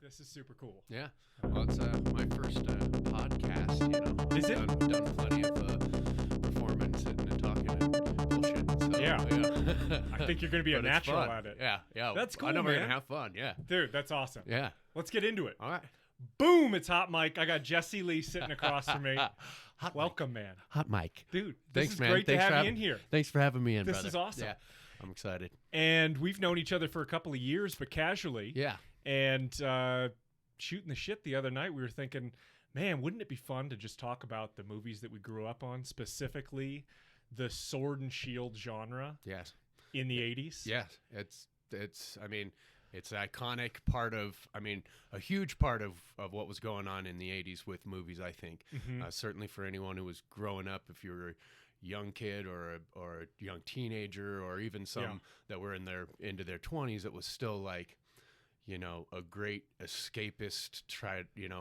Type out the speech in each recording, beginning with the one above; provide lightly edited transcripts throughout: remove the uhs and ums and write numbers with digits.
This is super cool. Yeah. Well, it's my first podcast, Is it? I've done plenty of performing, sitting and talking and bullshit. So, Yeah. yeah. I think you're going to be a But it's natural fun. at it. Yeah. That's cool, I know we're man. going to have fun. Yeah. Dude, that's awesome. Yeah. Let's get into it. All right. Boom, it's Hot Mike. I got Jesse Lee sitting across from me. Hot Welcome, man. Hot mic. Dude, this Thanks, is man. great Thanks to for have you in here. Thanks for having me in, This brother. is awesome. Yeah. I'm excited. And we've known each other for a couple of years, but casually. Yeah. And shooting the shit the other night, we were thinking, man, wouldn't it be fun to just talk about the movies that we grew up on, specifically the sword and shield genre Yes. in the 80s? Yes. It's an iconic part of, a huge part of what was going on in the 80s with movies, I think. Mhm. Certainly for anyone who was growing up, if you were a young kid or a young teenager, or even some that were into their 20s, it was still like, a great escapist,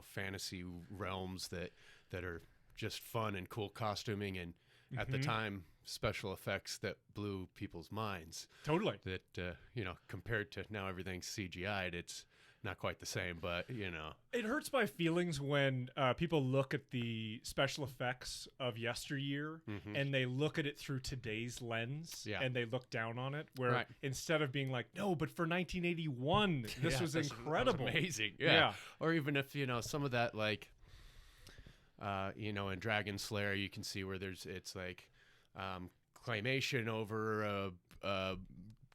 fantasy realms that are just fun and cool costuming. And at the time, special effects that blew people's minds. Totally. That, compared to now everything's CGI'd, it's not quite the same, but, It hurts my feelings when people look at the special effects of yesteryear and they look at it through today's lens and they look down on it, where instead of being like, no, but for 1981, this was incredible. That was amazing. Yeah. Or even if, some of that, like, in Dragon Slayer, you can see where it's like claymation over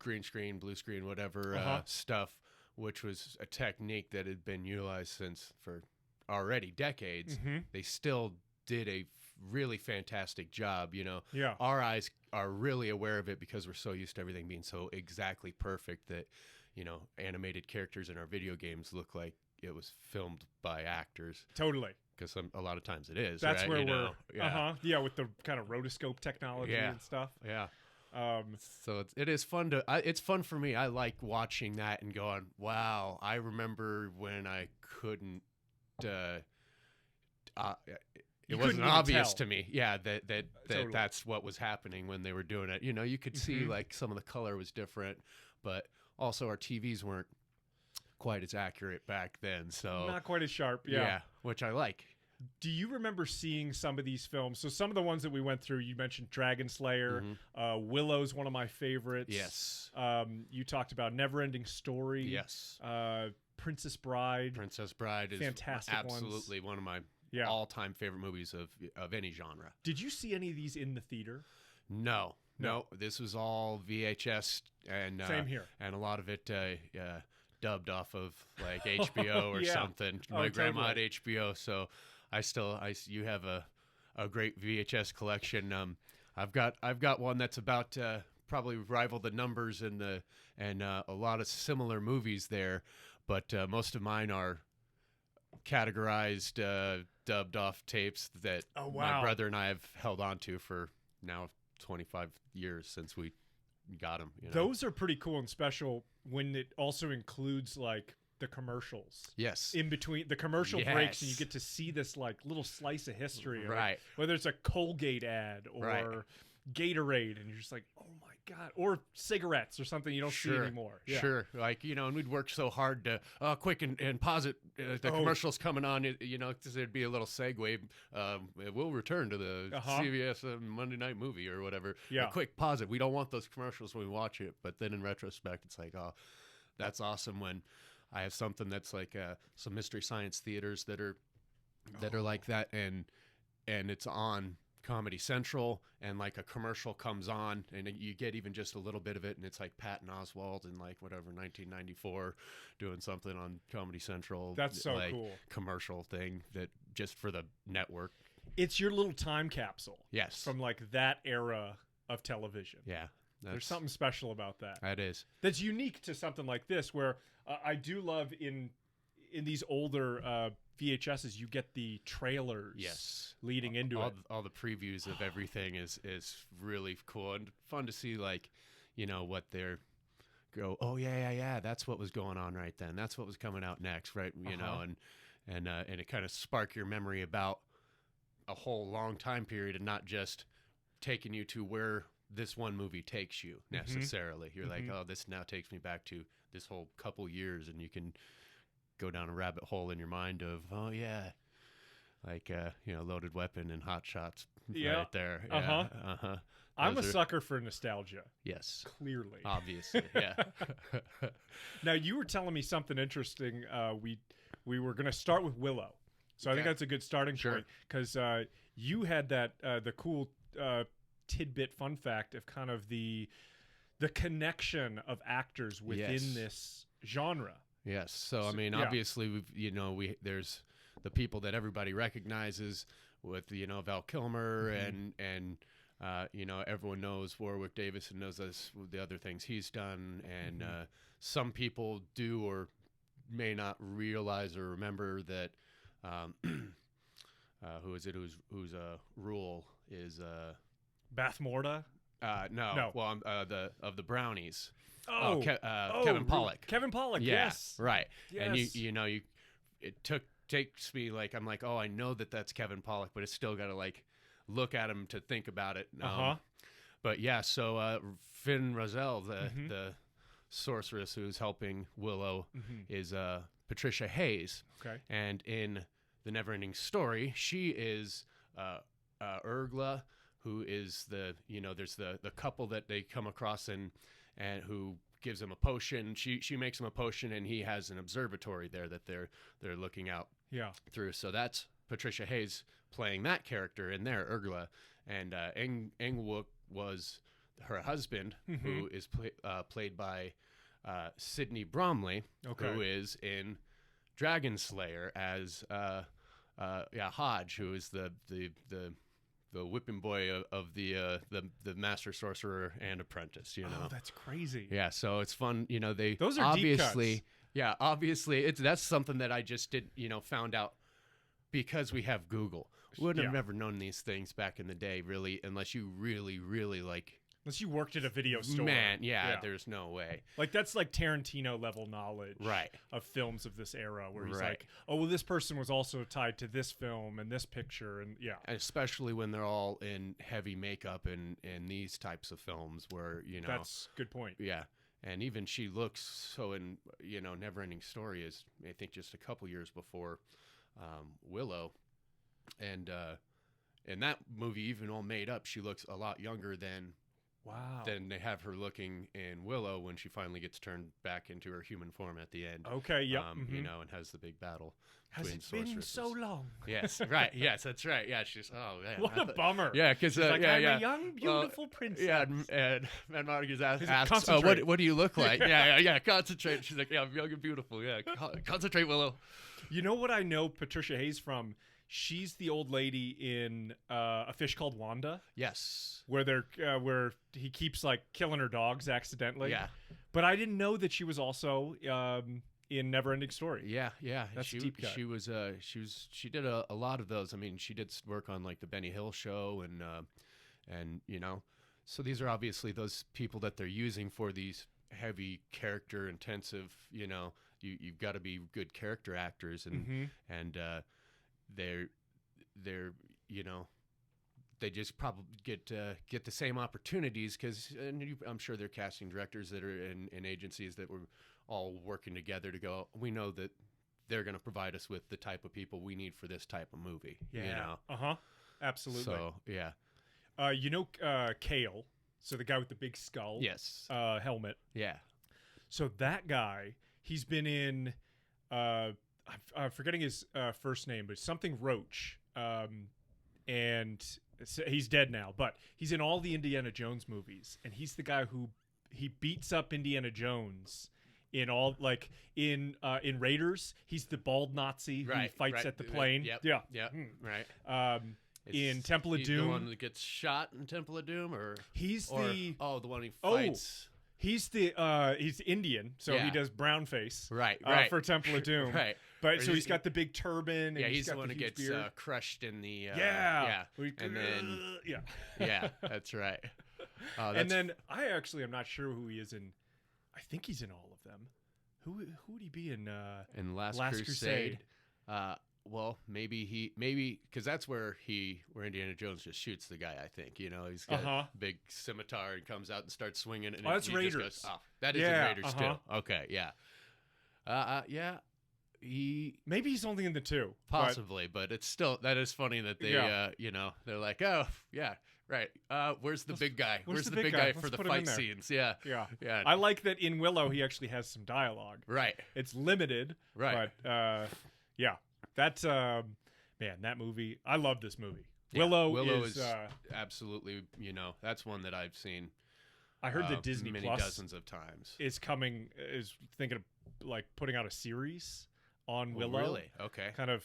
green screen, blue screen, whatever stuff, which was a technique that had been utilized for already decades. They still did a really fantastic job. Our eyes are really aware of it because we're so used to everything being so exactly perfect that, animated characters in our video games look like it was filmed by actors. Totally. Because a lot of times it is. That's right? where we're with the kind of rotoscope technology and stuff. Yeah. So it is fun it's fun for me. I like watching that and going, wow, I remember when I couldn't it wasn't obvious to me. Yeah, that Totally. that's what was happening when they were doing it. You could see like some of the color was different, but also our TVs weren't quite as accurate back then. So not quite as sharp. Yeah. Which I like. Do you remember seeing some of these films? So some of the ones that we went through, you mentioned Dragon Slayer, Willow's one of my favorites. Yes. You talked about Neverending Story. Yes. Princess Bride. Princess Bride is fantastic absolutely one of my all-time favorite movies of any genre. Did you see any of these in the theater? No. This was all VHS and same here, and a lot of it dubbed off of like HBO or something. My grandma had HBO, so you have a great VHS collection. I've got one that's about probably rival the numbers and a lot of similar movies there, but most of mine are categorized dubbed off tapes that my brother and I have held on to for now 25 years since we got them. Those are pretty cool and special when it also includes like the commercials. Yes. In between the commercial breaks, and you get to see this like little slice of history. Right. Whether it's a Colgate ad or Gatorade, and you're just like, oh my God. Or cigarettes or something you don't see anymore. Yeah. Sure. Like, and we'd work so hard to quick and pause it. The commercial's coming on, because there'd be a little segue. We'll return to the CBS Monday Night Movie or whatever. Yeah. Quick pause it. We don't want those commercials when we watch it. But then in retrospect, it's like, oh, that's awesome when I have something that's like some Mystery Science Theaters that are like that, and it's on Comedy Central, and like a commercial comes on and you get even just a little bit of it, and it's like Patton Oswalt in like whatever 1994 doing something on Comedy Central. That's so like, cool. Commercial thing that just for the network. It's your little time capsule. Yes. From like that era of television. Yeah. There's something special about that. That is. That's unique to something like this, where I do love in these older VHSs, you get the trailers leading into it. All the previews of everything is really cool and fun to see, like, what they're oh yeah, that's what was going on right then. That's what was coming out next, right? And it kind of spark your memory about a whole long time period and not just taking you to where this one movie takes you necessarily. You're like, oh, this now takes me back to this whole couple years, and you can go down a rabbit hole in your mind of, oh yeah, like Loaded Weapon and Hot Shots right there. Yeah. I'm a sucker for nostalgia. Yes. Clearly. Obviously. Yeah. Now you were telling me something interesting. We were going to start with Willow. So I think that's a good starting point, because you had that the cool tidbit fun fact of kind of the connection of actors within this genre. Yes. So I mean, obviously there's the people that everybody recognizes with Val Kilmer and everyone knows Warwick Davis and knows the other things he's done, and some people do or may not realize or remember that who is it whose rule is Bath Morda? No. Well, of the Brownies. Kevin Pollak. Kevin Pollak. Yeah, yes. Right. Yes. And it takes me like, I'm like, oh, I know that's Kevin Pollak, but it's still got to like look at him to think about it. But yeah, so Finn Razel, the sorceress who's helping Willow, is Patricia Hayes. Okay. And in The Neverending Story, she is Urgla, who is there's the couple that they come across and who gives him a potion. She makes him a potion, and he has an observatory there that they're looking out through. So that's Patricia Hayes playing that character in there, Urgla, and Engwook was her husband, who is played by Sidney Bromley, who is in Dragon Slayer as Hodge, who is the whipping boy of the Master Sorcerer and Apprentice. Oh, that's crazy. Yeah, so it's fun. Those are obviously deep cuts. Yeah, obviously that's something that I just did found out because we have Google. We would have never known these things back in the day, really, unless you really, really unless you worked at a video store. Man, there's no way. Like, that's like Tarantino level knowledge of films of this era, where he's like, oh, well, this person was also tied to this film and this picture, and and especially when they're all in heavy makeup and these types of films where that's a good point. Yeah. And even she looks so in Neverending Story is, I think, just a couple years before Willow, and in that movie, even all made up, she looks a lot younger than they have her looking in Willow when she finally gets turned back into her human form at the end. Okay, yep. And has the big battle. Has it been so long? Yes, right. Yes, that's right. Yeah, she's what a bummer. Yeah, because I'm a young, beautiful princess. Yeah, and Marcus asks, what do you look like? yeah. Concentrate. She's like, I'm young and beautiful. Yeah, concentrate, Willow. You know what I know Patricia Hayes from? She's the old lady in A Fish Called Wanda. Yes. Where he keeps like killing her dogs accidentally. Yeah. But I didn't know that she was also in Neverending Story. Yeah. That's a deep cut. She did a lot of those. I mean, she did work on like the Benny Hill show and so these are obviously those people that they're using for these heavy character intensive, you've got to be good character actors and they're they just probably get the same opportunities because I'm sure they're casting directors that are in agencies that were all working together to go, we know that they're going to provide us with the type of people we need for this type of movie. Absolutely. So Kale, so the guy with the big skull. Yes. Helmet. Yeah. So that guy, he's been in I'm forgetting his first name, but something Roach. And he's dead now, but he's in all the Indiana Jones movies, and he's the guy who he beats up Indiana Jones in all, like in Raiders. He's the bald Nazi who fights at the plane. Yep. Right. In Temple of Doom, the one that gets shot in Temple of Doom, the one he fights. He's Indian, so he does brown face. Right. For Temple of Doom. Right. But so he's got the big turban. And he's the one who gets crushed in the. And then. Yeah, that's right. And then I'm not sure who he is in. I think he's in all of them. Who would he be in? In Last Crusade. Well, maybe because that's where Indiana Jones just shoots the guy. I think he's got a big scimitar and comes out and starts swinging. And that's Raiders. That is in Raiders too. Okay, yeah, yeah. Maybe he's only in the 2. Possibly, but it's still, that is funny that they, they're like, oh, yeah, right. Where's the big guy? Where's the big guy for the fight scenes? Yeah. Yeah. I like that in Willow, he actually has some dialogue. Right. It's limited. Right. But, that's, man, that movie, I love this movie. Yeah. Willow is absolutely, that's one that I've seen. I heard that Disney many Plus dozens of times is thinking of like putting out a series on Willow. Really? Okay. Kind of,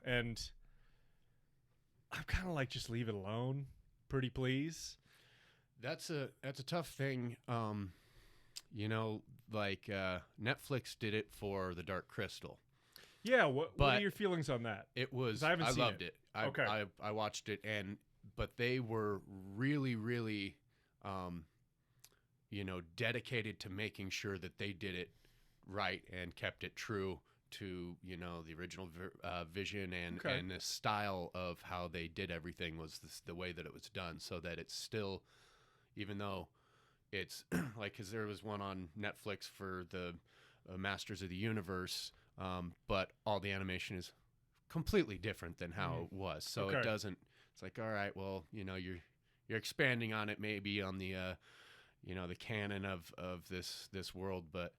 and I'm kind of like, just leave it alone, pretty please. That's a tough thing. Netflix did it for The Dark Crystal. Yeah, what are your feelings on that? It was, I loved it. Okay. I watched it, but they were really, really, dedicated to making sure that they did it right and kept it true to, the original vision and the style of how they did everything was the way that it was done, so that it's still, even though it's like, because there was one on Netflix for the Masters of the Universe, but all the animation is completely different than how it was. So it doesn't, it's like, all right, well, you're expanding on it, maybe on the, the canon of this world, but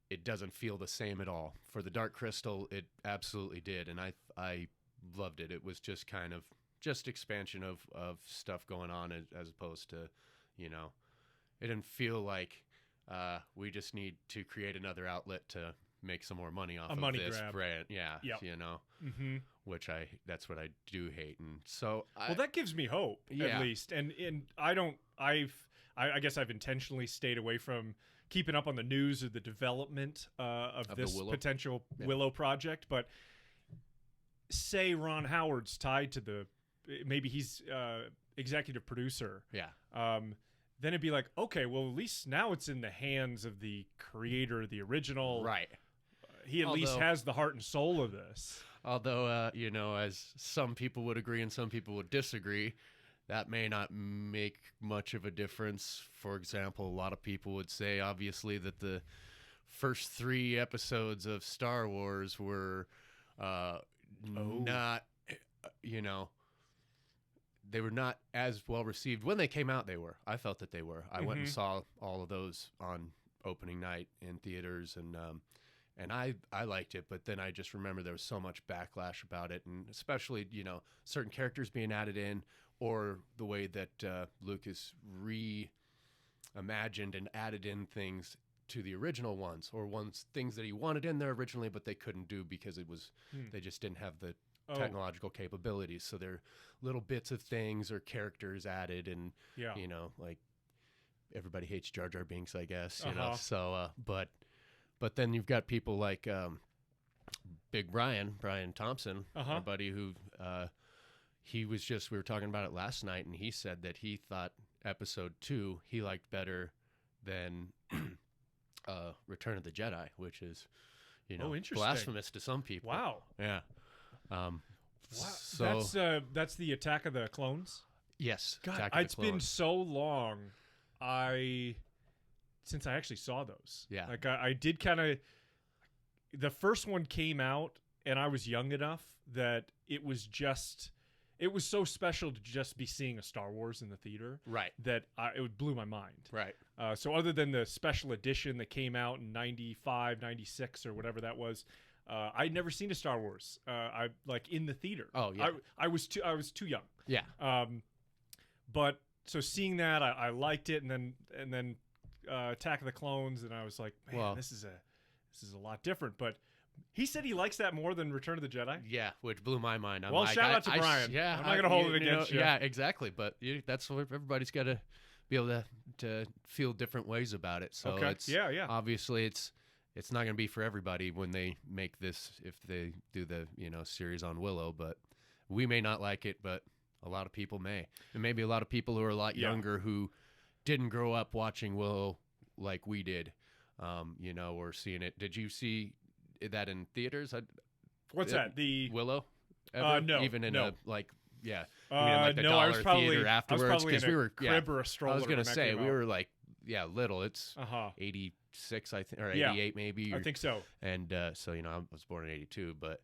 it doesn't feel the same at all. For the Dark Crystal, it absolutely did. And I loved it. It was just kind of just expansion of stuff going on as opposed to, it didn't feel like, we just need to create another outlet to make some more money off of this grab. brand. Yeah. Yep. Which that's what I do hate. And so that gives me hope, at least. And I guess I've intentionally stayed away from keeping up on the news or the development of this potential Willow project. But say Ron Howard's tied to maybe he's executive producer. Yeah. Then it'd be like, okay, well, at least now it's in the hands of the creator of the original. Right. He at least has the heart and soul of this. Although, as some people would agree and some people would disagree, that may not make much of a difference. For example, a lot of people would say, obviously, that the first 3 episodes of Star Wars were not, they were not as well received. When they came out, they were. I felt that they were. I went and saw all of those on opening night in theaters, and I liked it, but then I just remember there was so much backlash about it, and especially, certain characters being added in, or the way that Lucas reimagined and added in things to the original ones, or things that he wanted in there originally, but they couldn't do because it was they just didn't have the technological capabilities. So there are little bits of things or characters added, and like everybody hates Jar Jar Binks, I guess, so but then you've got people like Big Brian Thompson, my buddy, who he was we were talking about it last night, and he said that he thought episode 2 he liked better than Return of the Jedi, which is blasphemous to some people. Wow. Yeah. Wow. So that's the Attack of the Clones? Yes. God, it's been so long since I actually saw those. Yeah. Like I did kind of, the first one came out and I was young enough that it was so special to just be seeing a Star Wars in the theater. Right. That it blew my mind. Right. So other than the special edition that came out in 95, 96 or whatever that was, I'd never seen a Star Wars. I like in the theater. Oh yeah. I was too young. Yeah. But so seeing that, I liked it, and then Attack of the Clones, and I was like, man, this is a lot different. But he said he likes that more than Return of the Jedi. Yeah, which blew my mind. I'm shout out to Brian. Yeah, I'm not gonna hold it against you. Yeah, exactly. But that's what everybody's got to be able to feel different ways about it. So it's obviously it's not going to be for everybody when they make this, if they do the series on Willow, but we may not like it, but a lot of people may. And maybe a lot of people who are a lot younger who didn't grow up watching Willow like we did, or seeing it. Did you see that in theaters? What's that? The Willow? No. Even in a like I was probably theater afterwards, because we were crib or a stroller. I was going to say we were like little. It's 86, I think, or 88 maybe. I think so. And so I was born in 82, but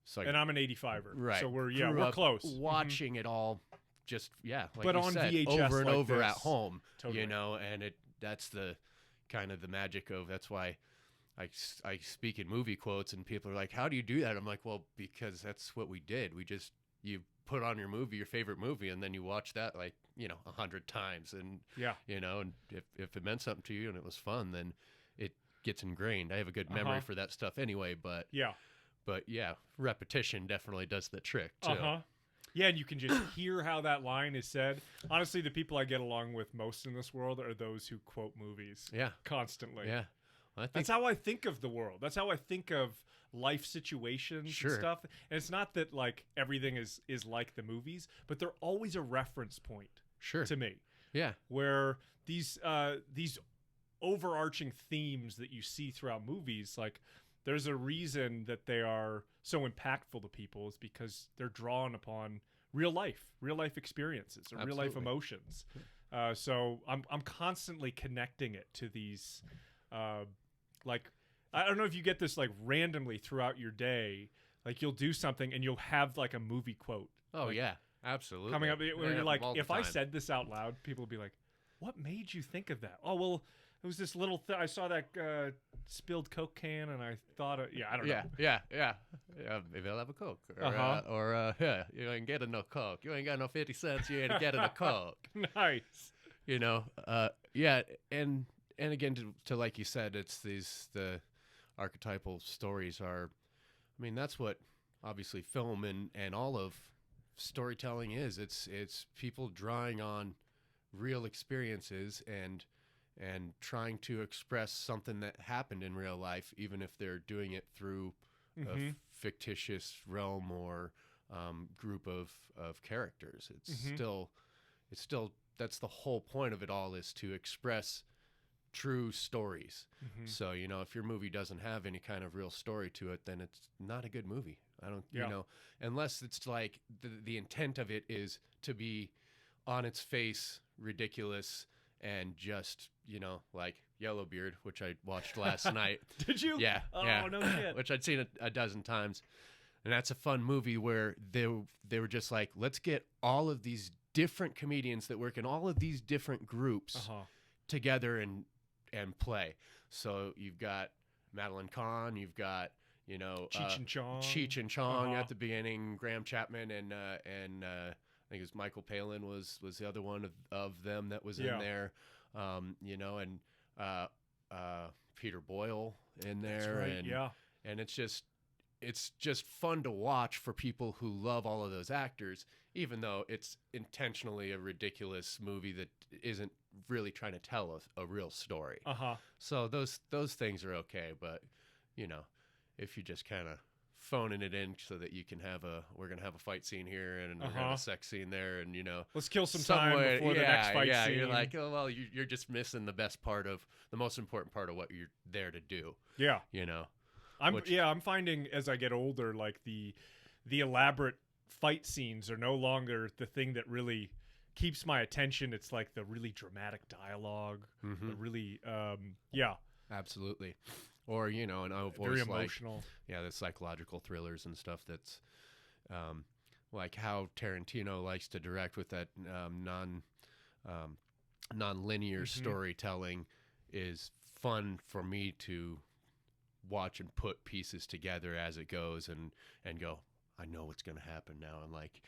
so and I'm an 85er. Right. So we're close. Watching it all, just like but you on said, VHS over and like over this. at home. Totally. And that's the kind of the magic of. That's why I speak in movie quotes, and people are like, "How do you do that?" I'm like, "Well, because that's what we did. You put on your favorite movie, and then you watch that 100 times, and and if it meant something to you and it was fun, then it gets ingrained. I have a good memory for that stuff anyway, but repetition definitely does the trick too. Yeah, and you can just hear how that line is said. Honestly, the people I get along with most in this world are those who quote movies constantly. Yeah. That's how I think of the world. That's how I think of life situations and stuff. And it's not that like everything is like the movies, but they're always a reference point to me. Yeah. Where these overarching themes that you see throughout movies, like there's a reason that they are so impactful to people is because they're drawn upon real life experiences or real life emotions. So I'm constantly connecting it to these like I don't know if you get this like randomly throughout your day, like you'll do something and you'll have like a movie quote. Oh yeah, absolutely. Coming up where you're like, if I said this out loud, people will be like, "What made you think of that?" Oh well, it was this little thing. I saw that spilled Coke can, and I thought, I don't know. Yeah. Maybe I'll have a Coke, or you ain't getting no Coke. You ain't got no 50 cents. You ain't getting a Coke. Nice. And again, to like you said, it's the archetypal stories are. I mean, that's what obviously film and all of storytelling is. It's people drawing on real experiences and trying to express something that happened in real life, even if they're doing it through a fictitious realm or group of characters. It's still that's the whole point of it all, is to express true stories. So if your movie doesn't have any kind of real story to it, then it's not a good movie. I don't unless it's like the intent of it is to be on its face ridiculous and just like Yellowbeard, which I watched last night. Did you? Yeah. No shit. Which I'd seen a dozen times, and that's a fun movie where they were just like, let's get all of these different comedians that work in all of these different groups together and play. So you've got Madeline Kahn, you've got Cheech and Chong at the beginning, Graham Chapman, and I think it was Michael Palin was the other one of them that was in there, and Peter Boyle in there. That's right, and it's just fun to watch for people who love all of those actors, even though it's intentionally a ridiculous movie that isn't really trying to tell a real story. So those things are okay, but if you just kind of phoning it in so that you can we're gonna have a fight scene here and we're gonna have a sex scene there, and let's kill some time before the next fight scene. You're like, oh well, you're just missing the best part of the most important part of what you're there to do. I'm finding as I get older, like the elaborate fight scenes are no longer the thing that really keeps my attention. It's like the really dramatic dialogue, the really absolutely. Or and I've very always emotional. The psychological thrillers and stuff. That's like how Tarantino likes to direct with that non-linear storytelling is fun for me to watch and put pieces together as it goes and go, I know what's going to happen now. And like,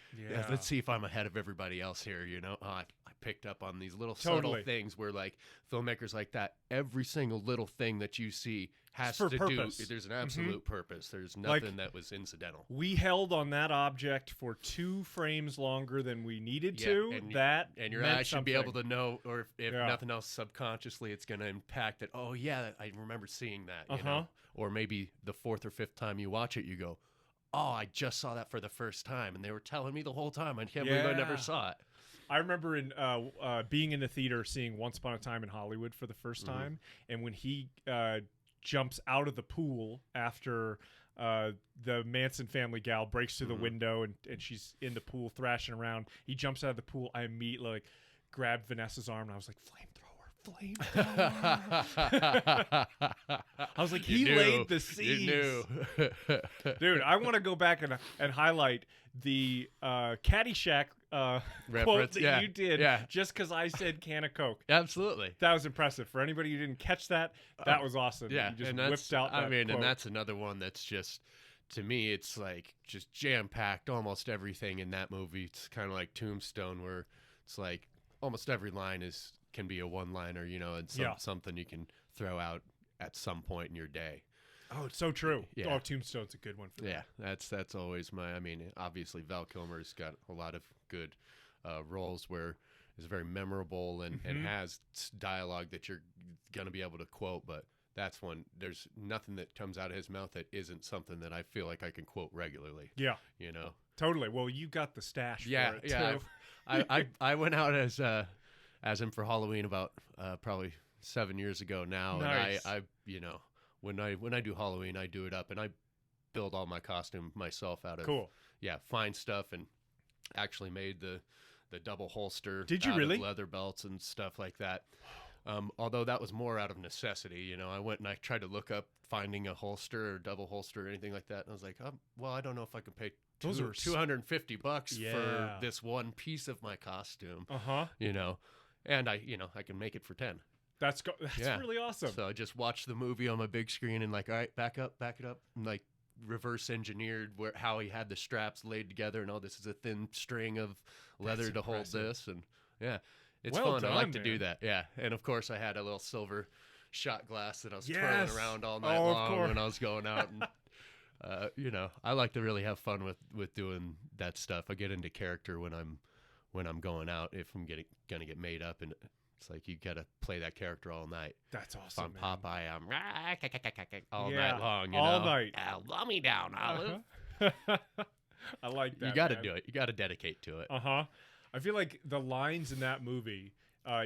let's see if I'm ahead of everybody else here. I picked up on these little subtle things where like filmmakers like that, every single little thing that you see has to purpose. do. There's an absolute purpose. There's nothing that was incidental. We held on that object for 2 frames longer than we needed to. And your eyes should be able to know, or if nothing else, subconsciously, it's going to impact that. Oh yeah, I remember seeing that. Or maybe the 4th or 5th time you watch it, you go, oh, I just saw that for the first time, and they were telling me the whole time. I can't believe I never saw it. I remember in being in the theater, seeing Once Upon a Time in Hollywood for the first time, and when he jumps out of the pool after the Manson family gal breaks through the window and she's in the pool thrashing around, he jumps out of the pool. I immediately grabbed Vanessa's arm, and I was like, flamethrower. flamethrower. I was like, he laid the seeds. You knew. Dude, I want to go back and highlight the Caddyshack quote that you did just because I said can of Coke. Absolutely. That was impressive. For anybody who didn't catch that, that was awesome. Yeah, you just and whipped out that quote. And that's another one that's just, to me, it's like just jam-packed. Almost everything in that movie. It's kind of like Tombstone, where it's like almost every line can be a one-liner, and something you can throw out at some point in your day. Oh, it's so true. Yeah. Oh, Tombstone's a good one for that. Yeah, that's always obviously Val Kilmer's got a lot of good roles where it's very memorable and has dialogue that you're going to be able to quote, but that's one, there's nothing that comes out of his mouth that isn't something that I feel like I can quote regularly. Yeah. Totally. Well, you got the stash for it, too. I went out as him for Halloween about probably 7 years ago now. Nice. And I when I do Halloween, I do it up and I build all my costume myself out of fine stuff, and actually made the double holster. Did you really? Of leather belts and stuff like that. Although that was more out of necessity, I went and I tried to look up finding a holster or double holster or anything like that, and I was like, well, I don't know if I can pay $250 for this one piece of my costume. And I can make it for 10. That's really awesome. So I just watched the movie on my big screen and like, all right, back it up, and like reverse engineered how he had the straps laid together, and this is a thin string of leather to hold this, and it's fun. I like to do that. Yeah, and of course I had a little silver shot glass that I was twirling around all night long when I was going out, and I like to really have fun with doing that stuff. I get into character when I'm going out, if I'm gonna get made up, and it's like you gotta play that character all night. That's awesome. If I'm Popeye, I'm all night long. All night. Let me down, Olive. I like that. You got to do it. You got to dedicate to it. I feel like the lines in that movie,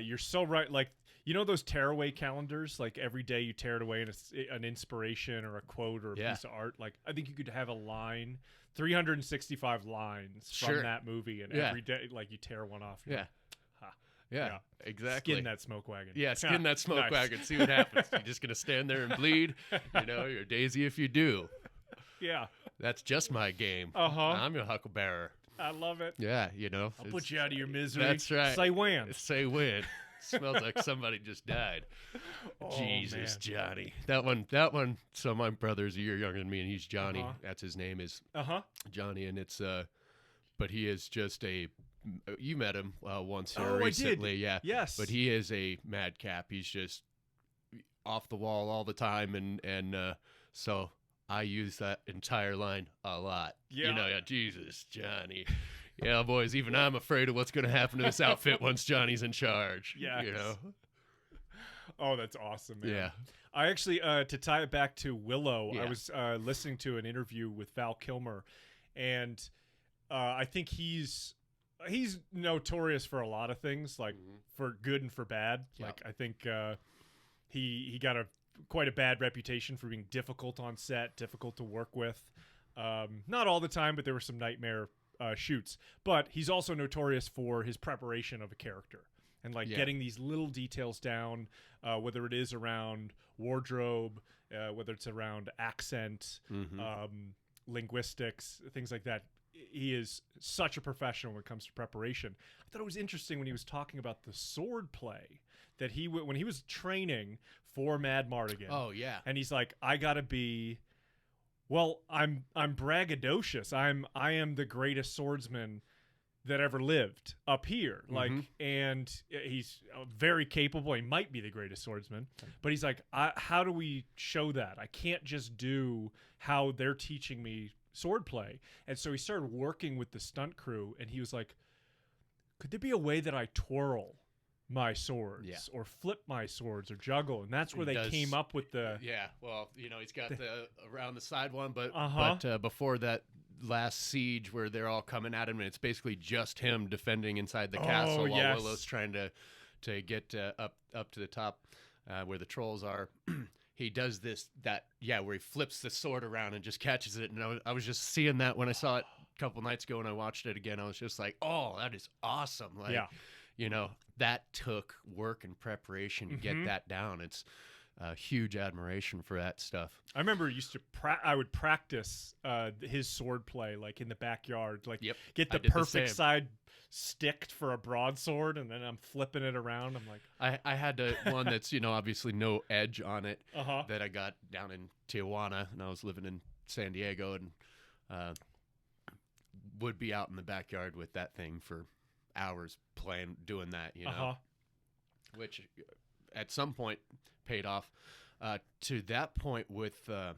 you're so right. Like, those tearaway calendars, like every day you tear it away and it's an inspiration or a quote or a piece of art. Like, I think you could have a line, 365 lines from that movie, and every day, like, you tear one off. Yeah, exactly. Skin that smoke wagon. Yeah, skin that smoke wagon. See what happens. You're just going to stand there and bleed. You're Daisy if you do. Yeah. That's just my game. I'm your hucklebearer. I love it. Yeah, I'll put you out of your misery. That's right. Say when. Say when. Smells like somebody just died. Jesus, man. Johnny. That one, so my brother's a year younger than me, and he's Johnny. That's his name is Johnny, and it's, but he is just you met him once here recently. I did. Yeah. Yes. But he is a madcap. He's just off the wall all the time, and so I use that entire line a lot. Yeah. Jesus, Johnny. Yeah, boys, even I'm afraid of what's going to happen to this outfit once Johnny's in charge. Yeah. Oh, that's awesome, man. Yeah. I actually, to tie it back to Willow, I was listening to an interview with Val Kilmer, and I think he's notorious for a lot of things, like for good and for bad. Yep. Like, I think he got quite a bad reputation for being difficult on set, difficult to work with. Not all the time, but there were some nightmare shoots. But he's also notorious for his preparation of a character and getting these little details down, whether it is around wardrobe, whether it's around accent, linguistics, things like that. He is such a professional when it comes to preparation. I thought it was interesting when he was talking about the sword play that when he was training for Mad Mardigan. Oh yeah, and he's like, I gotta be. Well, I'm braggadocious. I am the greatest swordsman that ever lived up here. And he's very capable. He might be the greatest swordsman, but he's like, how do we show that? I can't just do how they're teaching me swordplay. And so he started working with the stunt crew, and he was like, could there be a way that I twirl my swords or flip my swords or juggle? And that's where they came up with the he's got the around the side one, but before that last siege where they're all coming at him and it's basically just him defending inside the castle while Willow's trying to get up to the top where the trolls are. He does where he flips the sword around and just catches it. And I was just seeing that when I saw it a couple nights ago and I watched it again. I was just like, oh, that is awesome. you know, that took work and preparation to get that down. It's huge admiration for that stuff. I remember I would practice his sword play like in the backyard, like get the perfect side sticked for a broadsword, and then I'm flipping it around. I'm like, I had one that's, you know, obviously no edge on it that I got down in Tijuana, and I was living in San Diego, and would be out in the backyard with that thing for hours doing that, you know, which at some point paid off. To that point with when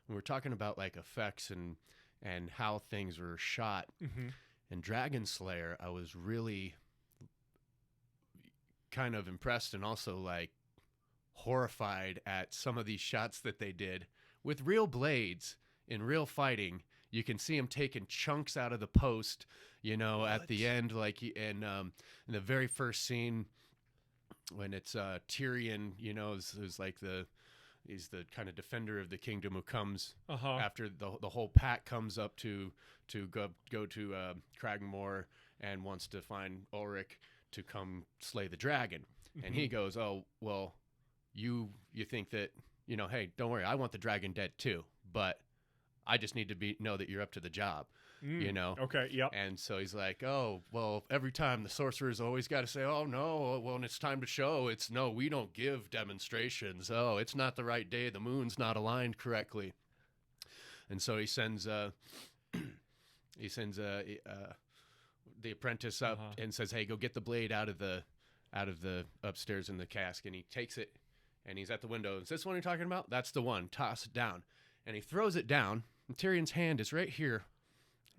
we're talking about like effects and how things were shot, in Dragon Slayer, I was really kind of impressed and also like horrified at some of these shots that they did with real blades in real fighting. You can see him taking chunks out of the post, you know, at the end, like in the very first scene when it's Tyrion, you know, is like he's the kind of defender of the kingdom who comes after the whole pack comes up to go to Cragmore and wants to find Ulrich to come slay the dragon. And he goes, oh, well, you think that, you know, hey, don't worry, I want the dragon dead too, but I just need to know that you're up to the job, you know? Okay, yep. And so he's like, oh, well, every time the sorcerer's always got to say, oh, no, well, when it's time to show, it's no, we don't give demonstrations. Oh, it's not the right day. The moon's not aligned correctly. And so he sends the apprentice up and says, hey, go get the blade out of the upstairs in the cask. And he takes it, and he's at the window. Is this one you're talking about? That's the one. Toss it down. And he throws it down, and Tyrion's hand is right here.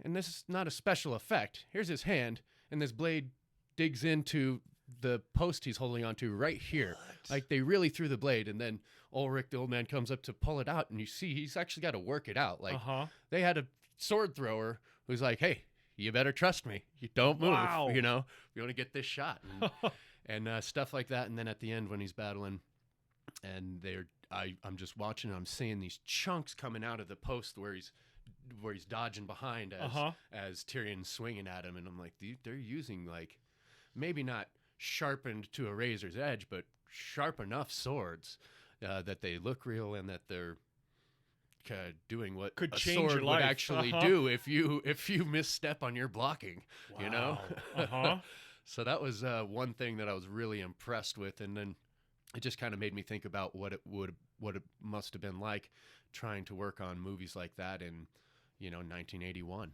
And this is not a special effect. Here's his hand, and this blade digs into the post he's holding onto right here. What? Like, they really threw the blade, and then Ulrich, the old man, comes up to pull it out, and you see he's actually got to work it out. Like, they had a sword thrower who's like, hey, you better trust me. You don't move, you know, if you want to get this shot. And stuff like that. And then at the end when he's battling, and I'm just watching, and I'm seeing these chunks coming out of the post where he's dodging behind as Tyrion's swinging at him, and I'm like, they're using like maybe not sharpened to a razor's edge, but sharp enough swords that they look real and that they're doing what could a change sword your life. would actually do if you misstep on your blocking. You know. So that was one thing that I was really impressed with, and then it just kind of made me think about what it must have been like trying to work on movies like that in, you know, 1981,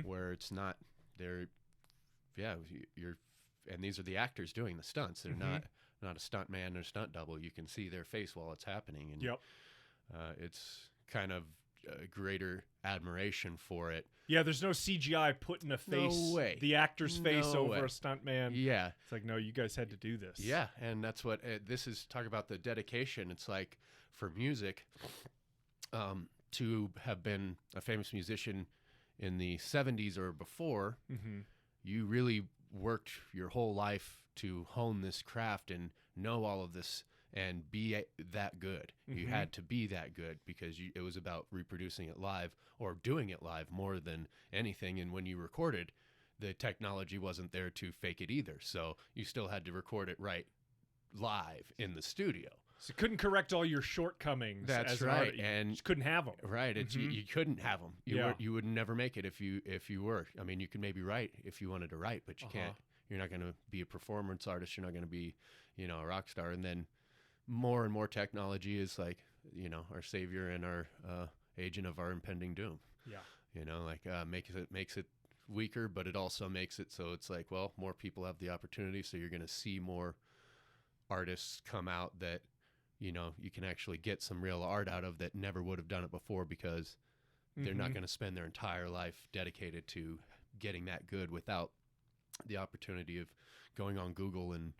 where it's not there. Yeah, and these are the actors doing the stunts. They're not a stunt man or stunt double. You can see their face while it's happening, and it's kind of a greater admiration for it. Yeah, there's no CGI putting a face, the actor's face over a stunt man. Yeah. It's like, no, you guys had to do this. Yeah, and that's what this is, talk about the dedication. It's like for music, to have been a famous musician in the 70s or before, you really worked your whole life to hone this craft and know all of this and be that good. You had to be that good because it was about reproducing it live or doing it live more than anything. And when you recorded, the technology wasn't there to fake it either. So you still had to record it right live in the studio. So you couldn't correct all your shortcomings. That's right. And you just couldn't have them. Right. You couldn't have them. You would never make it if you were. I mean, you could maybe write if you wanted to write, but you can't. You're not going to be a performance artist. You're not going to be, you know, a rock star. And then more and more technology is like, you know, our savior and our agent of our impending doom. Yeah. You know, like makes it weaker, but it also makes it so it's like, well, more people have the opportunity. So you're going to see more artists come out that, you know, you can actually get some real art out of that never would have done it before because they're not going to spend their entire life dedicated to getting that good without the opportunity of going on Google and,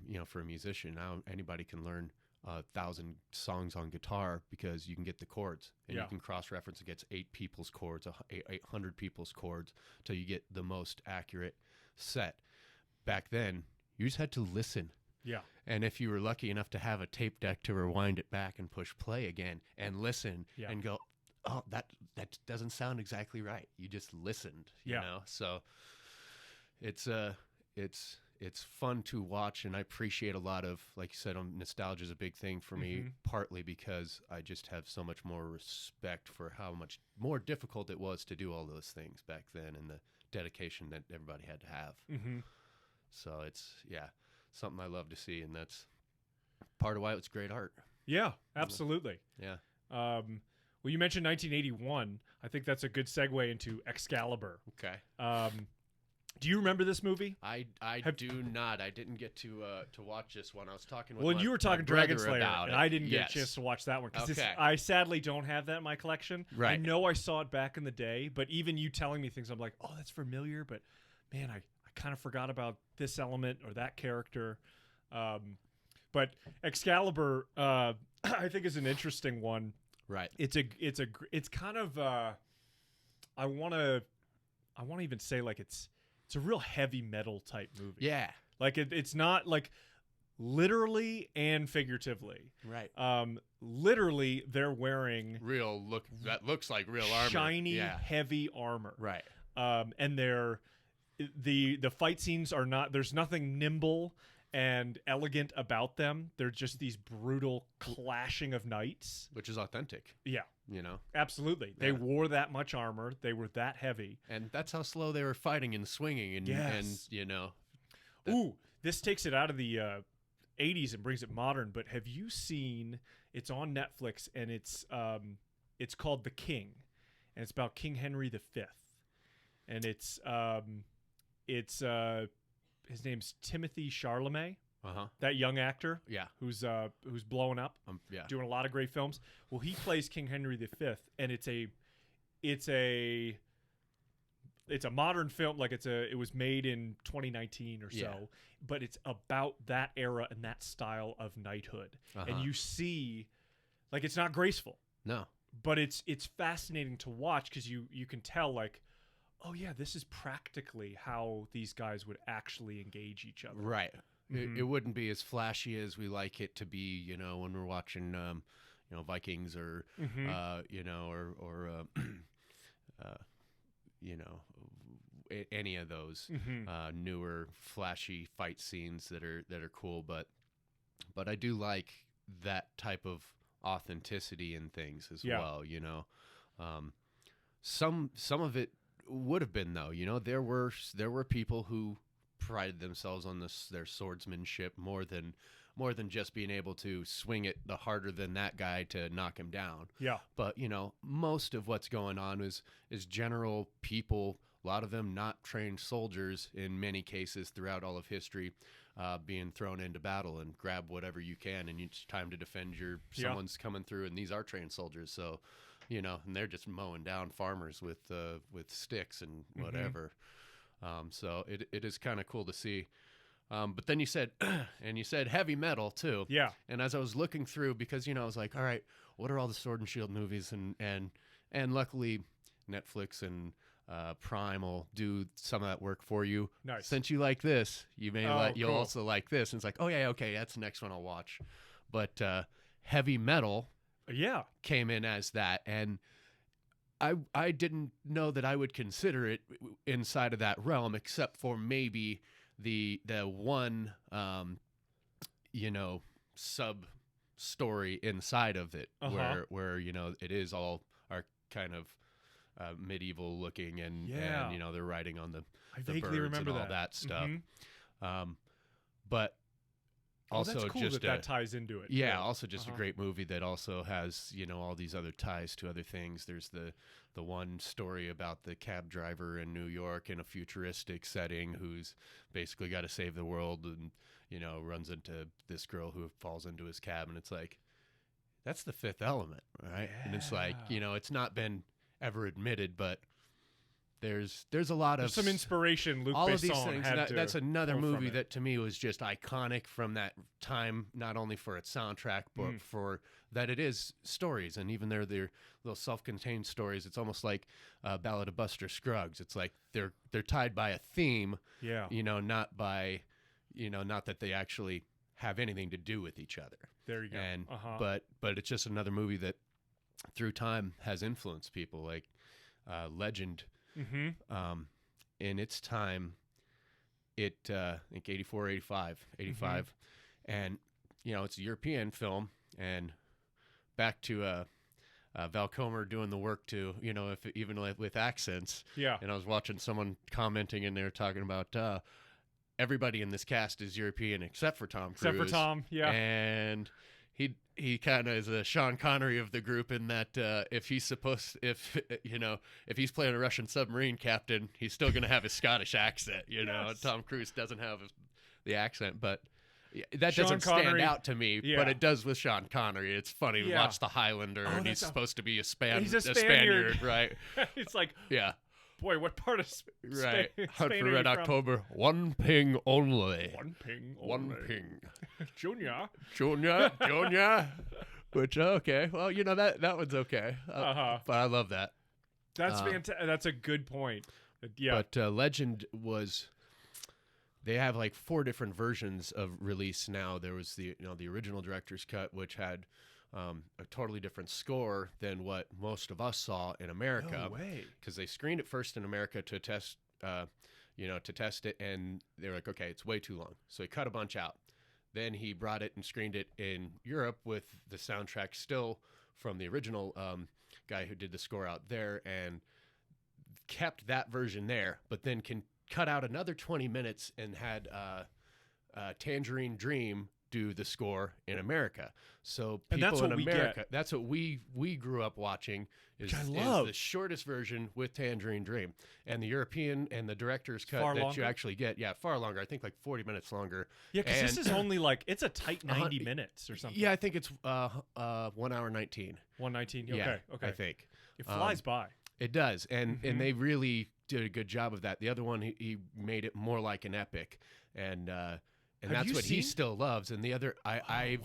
you know, for a musician now, anybody can learn 1,000 songs on guitar because you can get the chords and you can cross-reference against 8 people's chords, 800 people's chords till you get the most accurate set. Back then, you just had to listen. Yeah. And if you were lucky enough to have a tape deck to rewind it back and push play again and listen and go, oh, that doesn't sound exactly right. You just listened, you know? So it's it's fun to watch, and I appreciate a lot of, like you said, nostalgia is a big thing for me, partly because I just have so much more respect for how much more difficult it was to do all those things back then, and the dedication that everybody had to have. So it's something I love to see, and that's part of why it's great art. Yeah, absolutely. Yeah. Well, you mentioned 1981. I think that's a good segue into Excalibur. Okay. Do you remember this movie? I do not. I didn't get to watch this one. I was talking with you were talking Dragon Slayer, about and I didn't get a chance to watch that one because I sadly don't have that in my collection. Right. I know I saw it back in the day, but even you telling me things, I'm like, oh, that's familiar, but man, I kind of forgot about this element or that character. But Excalibur, I think, is an interesting one. Right. It's kind of I want to even say like it's a real heavy metal type movie. Yeah. Like it's not like literally and figuratively. Right. Literally they're wearing that looks like real armor. Shiny, heavy armor. Right. And the fight scenes are not, there's nothing nimble and elegant about them. They're just these brutal clashing of knights, which is authentic. Yeah. You know? Absolutely. They wore that much armor. They were that heavy. And that's how slow they were fighting and swinging and you know. Ooh, this takes it out of the 80s and brings it modern, but have you seen, it's on Netflix, and it's called The King, and it's about King Henry V. And it's his name's Timothy Chalamet. That young actor, who's blowing up, doing a lot of great films. Well, he plays King Henry V, and it's a modern film, like it was made in 2019 or so, but it's about that era and that style of knighthood. And you see, like, it's not graceful, no, but it's fascinating to watch because you can tell, like, oh yeah, this is practically how these guys would actually engage each other. Right. It wouldn't be as flashy as we like it to be, you know, when we're watching, you know, Vikings or, you know, or you know, any of those newer flashy fight scenes that are cool. But I do like that type of authenticity in things as well. You know, some of it would have been, though. You know, there were people who prided themselves on their swordsmanship more than just being able to swing it the harder than that guy to knock him down. Yeah. But, you know, most of what's going on is general people, a lot of them not trained soldiers in many cases throughout all of history, being thrown into battle and grab whatever you can, and it's time to defend someone's coming through, and these are trained soldiers. So, you know, and they're just mowing down farmers with sticks and whatever. So it is kind of cool to see. But then you said heavy metal too. Yeah. And as I was looking through, because, you know, I was like, all right, what are all the Sword and Shield movies? And luckily Netflix and Prime will do some of that work for you. Nice. Since you like this, you'll also like this. And it's like, oh yeah, okay, that's the next one I'll watch. But heavy metal came in as that, and I didn't know that I would consider it inside of that realm, except for maybe the one you know, sub story inside of it, where you know, it is all are kind of medieval looking, and you know, they're riding on the birds and all that stuff. But also, that's cool just that ties into it. Yeah, also just a great movie that also has, you know, all these other ties to other things. There's the one story about the cab driver in New York in a futuristic setting who's basically got to save the world, and, you know, runs into this girl who falls into his cab, and it's like, that's the Fifth Element, right? Yeah. And it's like, you know, it's not been ever admitted, but there's a lot of some inspiration. Luc all Besson of these things. had That's another movie it. that to me was just iconic from that time, not only for its soundtrack, but for that it is stories, and even they're little self-contained stories. It's almost like Ballad of Buster Scruggs. It's like they're tied by a theme, you know, not by, you know, not that they actually have anything to do with each other. There you go. And but it's just another movie that through time has influenced people, like Legend. In its time, I think 84, 85, and it's a European film, and back to Val Kilmer doing the work to, if even with accents. Yeah. And I was watching someone commenting in there talking about everybody in this cast is European except for Tom Cruise. Except for Tom, yeah. And he kind of is a Sean Connery of the group in that if he's playing a Russian submarine captain, he's still going to have his Scottish accent. Yes. Tom Cruise doesn't have the accent, but. Yeah, that Sean doesn't Connery, stand out to me, but it does with Sean Connery. It's funny to watch The Highlander, and he's supposed to be a Spaniard, right? It's like, yeah, boy, what part of Spain? Right. Hunt Spain for Red October. One ping only. One ping. One ping. Junior. Which okay, well, that one's okay. But I love that. That's fantastic. That's a good point. Yeah. But Legend was. They have like 4 different versions of release now. There was the original director's cut, which had a totally different score than what most of us saw in America. No way. Because they screened it first in America to test, to test it, and they were like, okay, it's way too long. So he cut a bunch out. Then he brought it and screened it in Europe with the soundtrack still from the original guy who did the score out there, and kept that version there, but then cut out another 20 minutes and had Tangerine Dream do the score in America. So people in America, that's what we grew up watching is the shortest version with Tangerine Dream. And the European and the director's cut that you actually get, far longer. I think like 40 minutes longer. Yeah, because this is only it's a tight 90 minutes or something. Yeah, I think it's 1 hour 19. 1:19. Okay, yeah, okay. I think. It flies by. It does, and they really did a good job of that. The other one, he made it more like an epic, and that's what he still loves. And the other, I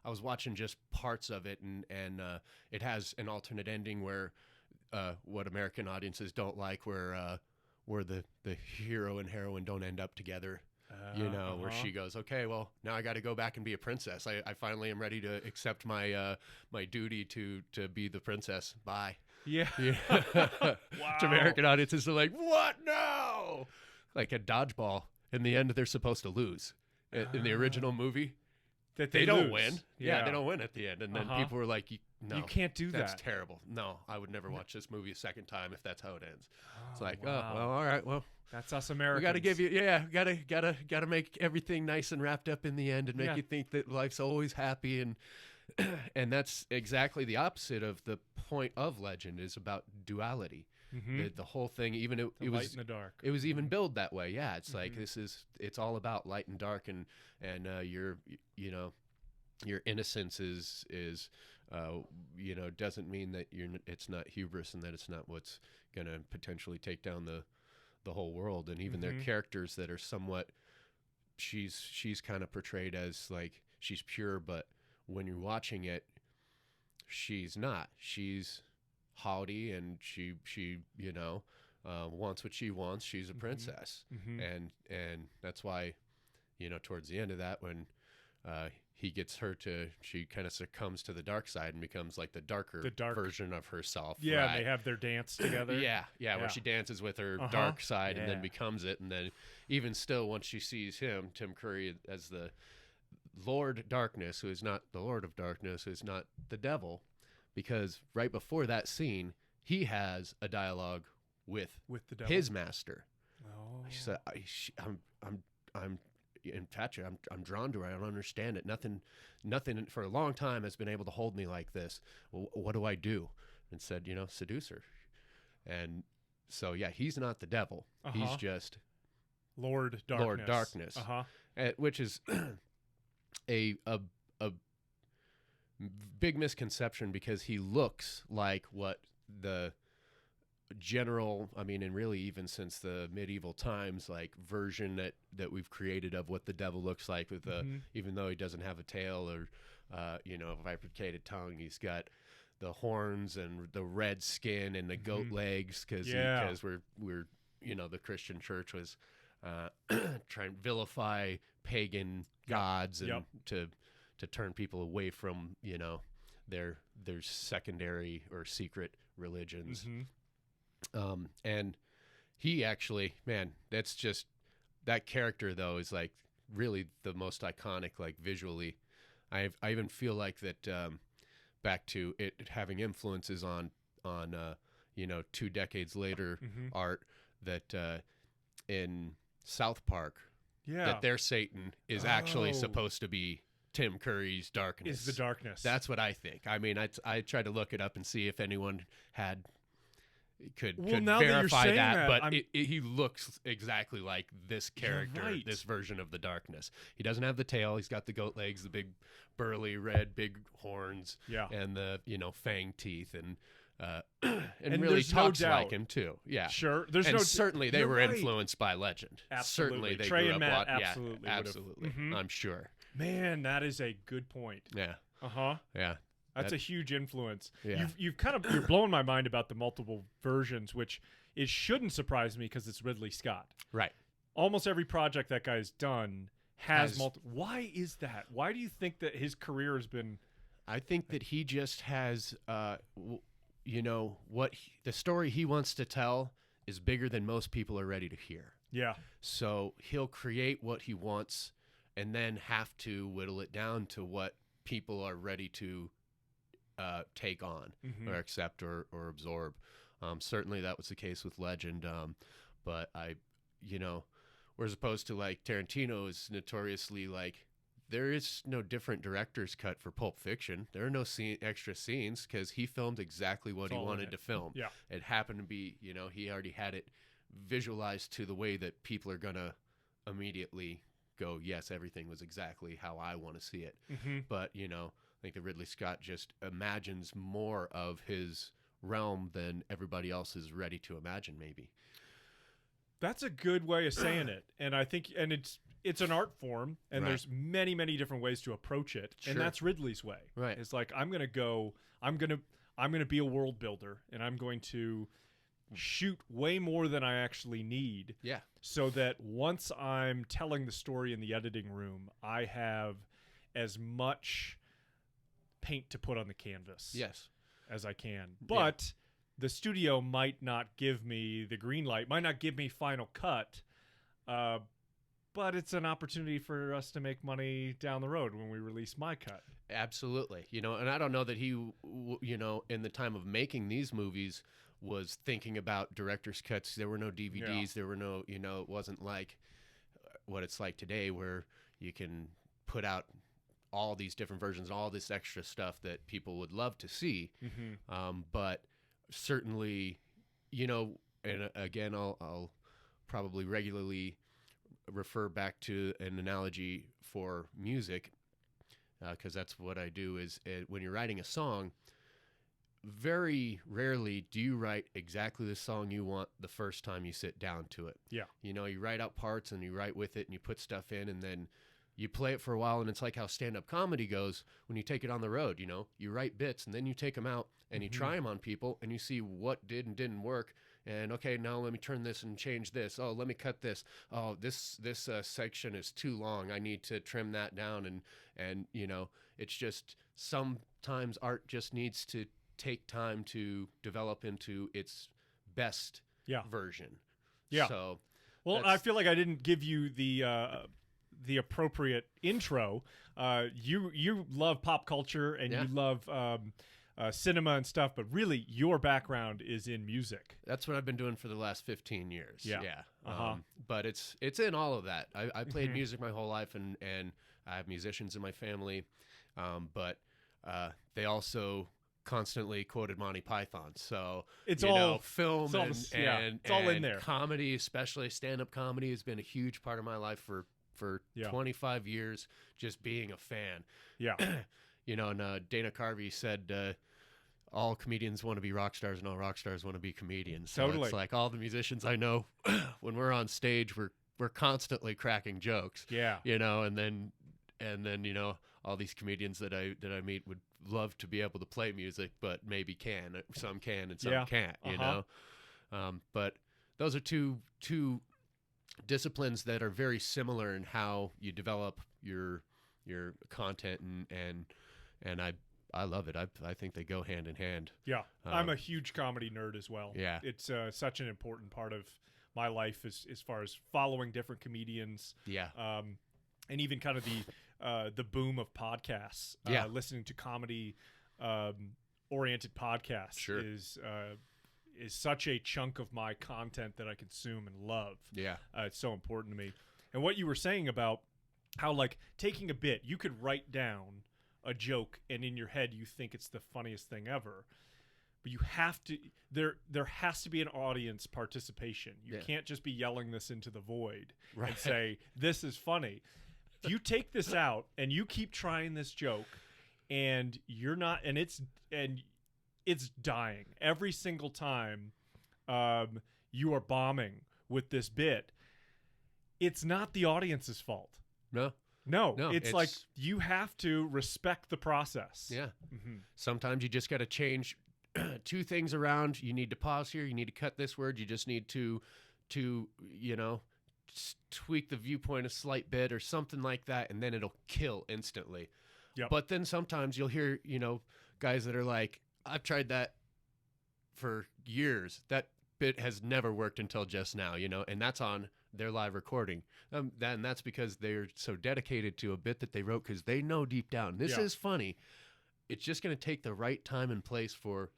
was watching just parts of it, and it has an alternate ending where what American audiences don't like, where the hero and heroine don't end up together. Where she goes, okay, well, now I got to go back and be a princess. I finally am ready to accept my my duty to be the princess. Bye. Yeah. Wow. To American audiences are like, what? No! Like a dodgeball. In the end, they're supposed to lose. In the original movie, that they don't win. Yeah, they don't win at the end. And then people were like, no, you can't do that. That's terrible. No, I would never watch this movie a second time if that's how it ends. It's like, wow. Oh, well, all right, well. That's us Americans. We got to give you, got to make everything nice and wrapped up in the end and make you think that life's always happy. And that's exactly the opposite of the point of Legend, is about duality. Mm-hmm. The whole thing, even it was light and the dark. It was even billed that way. Yeah, it's like it's all about light and dark, and your innocence is doesn't mean that it's not hubris and that it's not what's going to potentially take down the whole world. And even their characters that are somewhat, she's kind of portrayed as like she's pure, but when you're watching it, she's not. She's haughty, and she wants what she wants. She's a princess, and that's why towards the end of that, when he gets her she kind of succumbs to the dark side and becomes like the dark version of herself. Yeah, right? They have their dance together. Yeah, where she dances with her dark side and then becomes it. And then even still, once she sees him, Tim Curry, as the Lord Darkness, who is not the Lord of Darkness, who is not the devil, because right before that scene, he has a dialogue with the devil? His master. Oh. She said, I'm infatuated. I'm drawn to her. I don't understand it. Nothing for a long time has been able to hold me like this. Well, what do I do? And said, seduce her. And so, yeah, he's not the devil. He's just Lord Darkness. Which is a big misconception, because he looks like what the general, and really even since the medieval times, like version that we've created of what the devil looks like, with even though he doesn't have a tail or a bifurcated tongue, he's got the horns and the red skin and the goat legs, because we're the Christian church was trying to vilify pagan gods and to turn people away from their secondary or secret religions. And he actually, man, that's just, that character though is like really the most iconic, like visually. I even feel like that, back to it having influences on 2 decades later art, that in South Park, that their Satan is actually supposed to be Tim Curry's darkness. Is the darkness. That's what I think. I mean, I tried to look it up and see if anyone could verify that, but he looks exactly like this character, this version of the darkness. He doesn't have the tail. He's got the goat legs, the big burly red big horns, and the fang teeth, and really talks like him too. Yeah, sure. Certainly they were influenced by Legend. Absolutely. Certainly they Trey grew and up Matt absolutely. Absolutely. I'm sure. Man, that is a good point. Yeah. Yeah. That's a huge influence. Yeah. You're blowing my mind about the multiple versions, which it shouldn't surprise me because it's Ridley Scott. Right. Almost every project that guy's done has multiple. Why is that? Why do you think that his career has been? I think that he just has, the story he wants to tell is bigger than most people are ready to hear. Yeah. So he'll create what he wants and then have to whittle it down to what people are ready to take on or accept or absorb. Certainly that was the case with Legend. But whereas opposed to like Tarantino is notoriously like, there is no different director's cut for Pulp Fiction. There are no extra scenes because he filmed exactly what he wanted to film. Yeah. It happened to be, he already had it visualized to the way that people are going to immediately go, yes, everything was exactly how I want to see it. But, I think that Ridley Scott just imagines more of his realm than everybody else is ready to imagine, maybe. That's a good way of saying it. And I think, and it's an art form, and there's many, many different ways to approach it. Sure. And that's Ridley's way. Right. It's like, I'm going to be a world builder, and I'm going to shoot way more than I actually need. Yeah. So that once I'm telling the story in the editing room, I have as much paint to put on the canvas as I can. But the studio might not give me the green light, might not give me final cut, but it's an opportunity for us to make money down the road when we release my cut. Absolutely. And I don't know that he, in the time of making these movies was thinking about director's cuts. There were no DVDs. There were no, it wasn't like what it's like today where you can put out all these different versions, all this extra stuff that people would love to see. But certainly, and again, I'll probably regularly refer back to an analogy for music, because that's what I do is when you're writing a song, very rarely do you write exactly the song you want the first time you sit down to it. Yeah. You write out parts and you write with it and you put stuff in and then you play it for a while, and it's like how stand-up comedy goes when you take it on the road. You write bits and then you take them out and you try them on people and you see what did and didn't work. And okay, now let me turn this and change this. Oh, let me cut this. Oh, this section is too long. I need to trim that down. And it's just sometimes art just needs to take time to develop into its best version. Yeah. So, well, I feel like I didn't give you the appropriate intro. You love pop culture and you love cinema and stuff, but really your background is in music. That's what I've been doing for the last 15 years. Yeah. But it's in all of that. I played music my whole life, and I have musicians in my family, but they also constantly quoted Monty Python. So it's all film it's all in there. Comedy, especially stand-up comedy, has been a huge part of my life for 25 years, just being a fan. Yeah. And Dana Carvey said, all comedians want to be rock stars and all rock stars want to be comedians. So it's like all the musicians I know, when we're on stage, we're constantly cracking jokes. Yeah. And then all these comedians that I meet would love to be able to play music, but maybe can. Some can and some can't, but those are two disciplines that are very similar in how you develop your content, and I love it. I think they go hand in hand. Yeah, I'm a huge comedy nerd as well. Yeah, it's such an important part of my life as far as following different comedians. Yeah. And even kind of the boom of podcasts. Listening to comedy oriented podcasts is such a chunk of my content that I consume and love. Yeah. It's so important to me. And what you were saying about how, like, taking a bit, you could write down a joke and in your head you think it's the funniest thing ever. But you have to, there has to be an audience participation. You can't just be yelling this into the void and say, this is funny. If you take this out and you keep trying this joke and you're not, and it's dying every single time you are bombing with this bit, it's not the audience's fault. No, it's like you have to respect the process. Yeah. Mm-hmm. Sometimes you just got to change two things around. You need to pause here. You need to cut this word. You just need to tweak the viewpoint a slight bit or something like that, and then it'll kill instantly. Yep. But then sometimes you'll hear, guys that are like, I've tried that for years. That bit has never worked until just now, and that's on their live recording. That's because they're so dedicated to a bit that they wrote because they know deep down this is funny. It's just going to take the right time and place for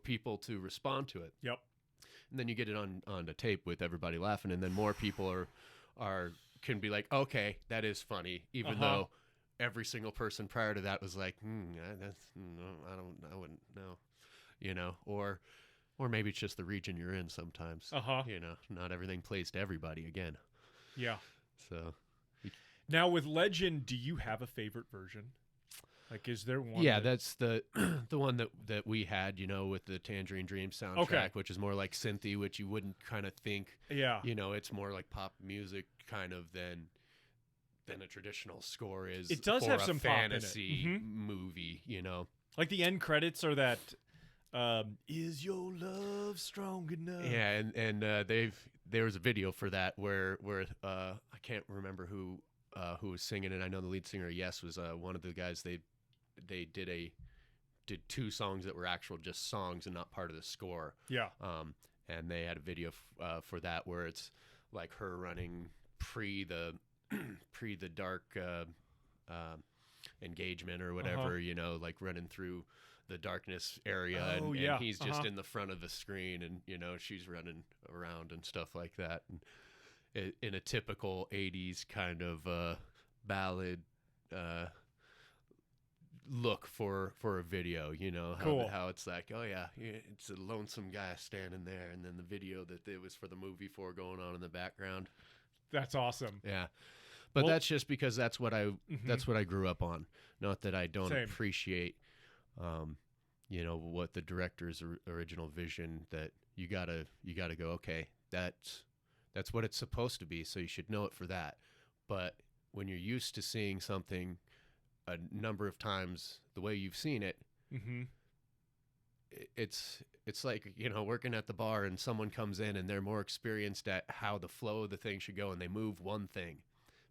people to respond to it. Yep. And then you get it on the tape with everybody laughing, and then more people can be like, okay, that is funny, even though every single person prior to that was like, I wouldn't know, or maybe it's just the region you're in sometimes. Not everything plays to everybody again. Yeah. So now with Legend, do you have a favorite version? Like, is there one? Yeah, that's the one that we had, with the Tangerine Dream soundtrack, which is more like synthy, which you wouldn't kind of think. Yeah. It's more like pop music kind of than a traditional score is. It does for have a some fantasy pop in it. movie, Like the end credits are that. Is your love strong enough? Yeah, and there was a video for that where I can't remember who was singing it. I know the lead singer, Yes, was one of the guys. They did two songs that were actual just songs and not part of the score. Yeah. And they had a video for that where it's like her running pre the dark engagement or whatever, like running through the darkness area, and he's just in the front of the screen, and she's running around and stuff like that, and in a typical 80s kind of ballad look for a video, how it's like, oh yeah, it's a lonesome guy standing there, and then the video that it was for the movie for going on in the background. That's awesome. Yeah. But that's just because that's what I grew up on. Not that I don't appreciate what the director's original vision, that you gotta go, okay, that's what it's supposed to be, so you should know it for that. But when you're used to seeing something a number of times the way you've seen it, it's like, working at the bar and someone comes in and they're more experienced at how the flow of the thing should go, and they move one thing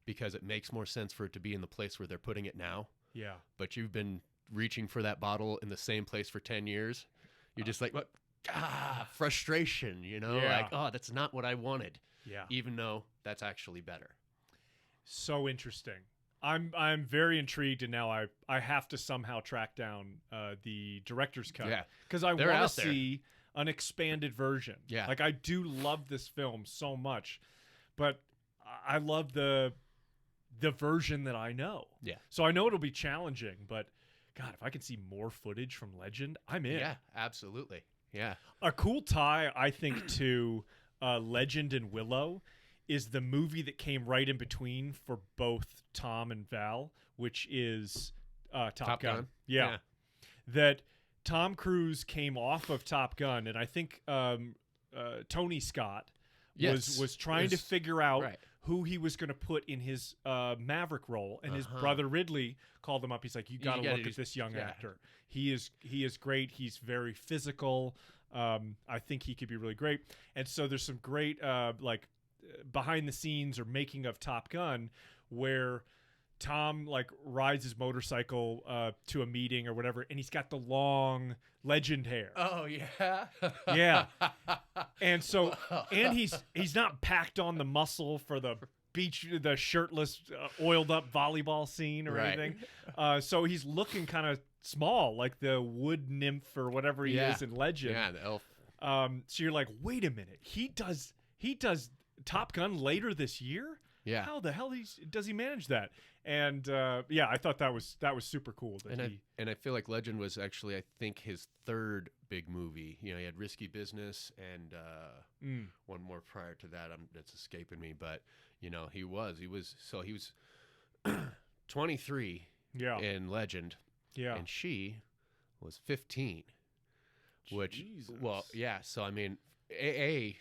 because it makes more sense for it to be in the place where they're putting it now. Yeah. But you've been reaching for that bottle in the same place for 10 years. You're just like, what? Frustration, like, oh, that's not what I wanted. Yeah. Even though that's actually better. So interesting. I'm very intrigued, and now I have to somehow track down the director's cut. Yeah. Because I want to see an expanded version. Yeah. Like, I do love this film so much, but I love the version that I know. Yeah. So I know it'll be challenging, but God, if I can see more footage from Legend, I'm in. Yeah, absolutely. Yeah. A cool tie, I think, to Legend and Willow is the movie that came right in between for both Tom and Val, which is Top Gun. Yeah. That Tom Cruise came off of Top Gun, and I think Tony Scott was trying to figure out who he was going to put in his Maverick role, and his brother Ridley called him up. He's like, you got to look at this young actor. He is great. He's very physical. I think he could be really great. And so there's some great behind the scenes or making of Top Gun where Tom rides his motorcycle to a meeting or whatever, and he's got the long Legend hair. Oh yeah. Yeah. And so, and he's not packed on the muscle for the shirtless, oiled up volleyball scene or anything. So he's looking kind of small, like the wood nymph or whatever he is in Legend. Yeah, the elf. So you're like, wait a minute, he does Top Gun later this year? Yeah. How the hell does he manage that? And I thought that was super cool. And I feel like Legend was actually, I think, his third big movie. You know, he had Risky Business and one more prior to that. That's escaping me, but you know, he was 23 in Legend. Yeah. And she was 15. Which, Jesus. well, yeah. So I mean,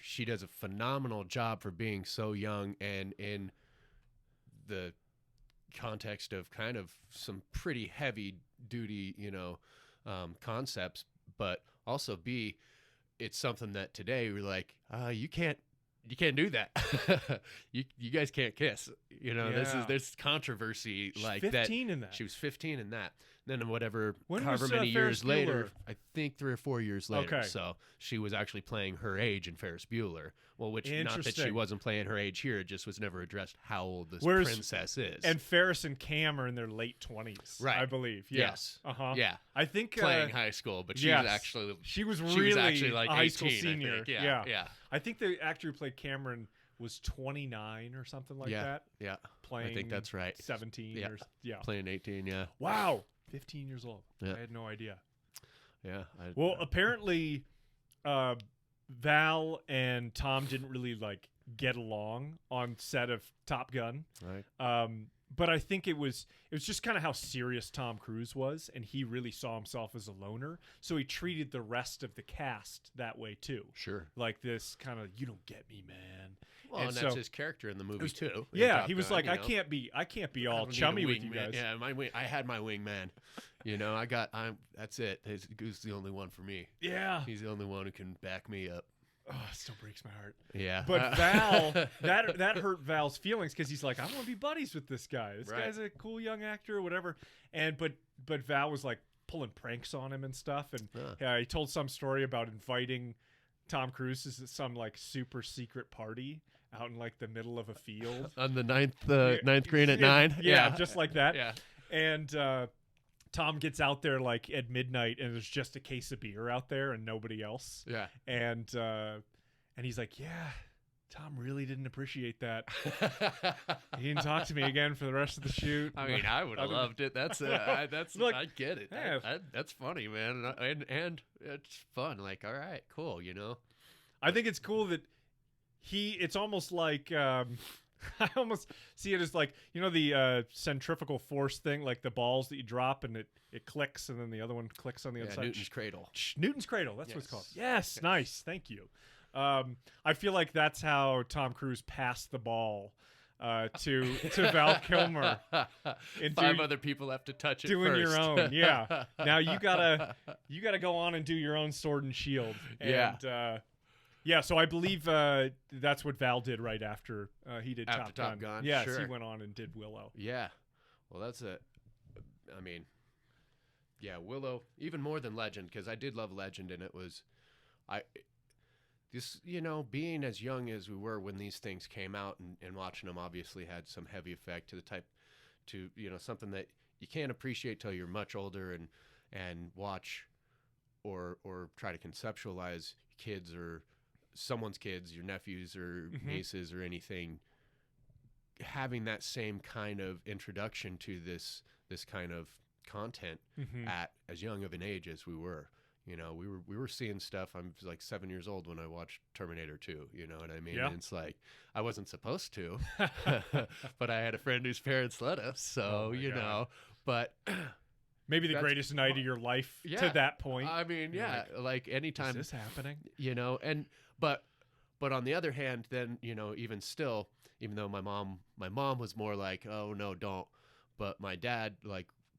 she does a phenomenal job for being so young, and in the context of kind of some pretty heavy duty, concepts, but also it's something that today we're like, you can't do that. you guys can't kiss. You know, there's controversy. She's like 15 that. in that. She was 15 in that. Then however was, many years Ferris later, Bueller? I think 3 or 4 years later. Okay. So she was actually playing her age in Ferris Bueller. Well, which not that she Interesting. wasn't playing her age here, it just was never addressed how old this princess is. And Ferris and Cam are in their late 20s, right? I believe. Yeah. Yes. Yeah. I think playing high school, but she was really like a high 18, school senior. I think. Yeah. I think the actor who played Cameron was 29 or something like that. Yeah. Playing, I think that's right. 17 or playing 18. Yeah. Wow. 15 years old. Yeah. I had no idea. Yeah. Apparently, Val and Tom didn't really get along on set of Top Gun. Right. But I think it was just kind of how serious Tom Cruise was, and he really saw himself as a loner. So he treated the rest of the cast that way too. Sure. Like this kind of, you don't get me, man. Well, and that's his character in the movie too. Yeah, he was like, I can't be all chummy with you guys. Yeah, I had my wingman. That's it. He's the only one for me. Yeah, he's the only one who can back me up. Oh, it still breaks my heart. Yeah, but Val, that hurt Val's feelings because he's like, I want to be buddies with this guy. This guy's a cool young actor or whatever. And but Val was like pulling pranks on him and stuff. And he told some story about inviting Tom Cruise to some super secret party out in the middle of a field on the ninth green at 9. Yeah, just like that. Yeah, and Tom gets out there at midnight, and there's just a case of beer out there and nobody else. Yeah, and he's like, yeah, Tom really didn't appreciate that. He didn't talk to me again for the rest of the shoot. I mean, I would have loved it. That's Look, I get it. Yeah. That's funny, man, and it's fun. Like, all right, cool. I think it's cool that it's almost like I almost see it as the centrifugal force thing, like the balls that you drop and it clicks and then the other one clicks on the other side. Newton's cradle. Newton's cradle. That's what it's called. Yes. Nice. Thank you. I feel like that's how Tom Cruise passed the ball to Val Kilmer. And 5 other people have to touch it doing first. your own. Yeah. Now you gotta go on and do your own sword and shield. And, yeah, so I believe that's what Val did right after he did Top Gun. Yes, sure. He went on and did Willow. Yeah. Well, Willow, even more than Legend, because I did love Legend, and it was, being as young as we were when these things came out and watching them obviously had some heavy effect to something that you can't appreciate till you're much older and watch or try to conceptualize kids or someone's kids, your nephews or nieces or anything, having that same kind of introduction to this kind of content at as young of an age as we were. We were seeing stuff. I was like 7 years old when I watched Terminator 2. You know what I mean? Yeah. And it's like I wasn't supposed to, but I had a friend whose parents let us. So but. Maybe the greatest night of your life to that point. I mean, like anytime. Is this happening? But on the other hand, then, even still, even though my mom was more like, oh no, don't. But my dad,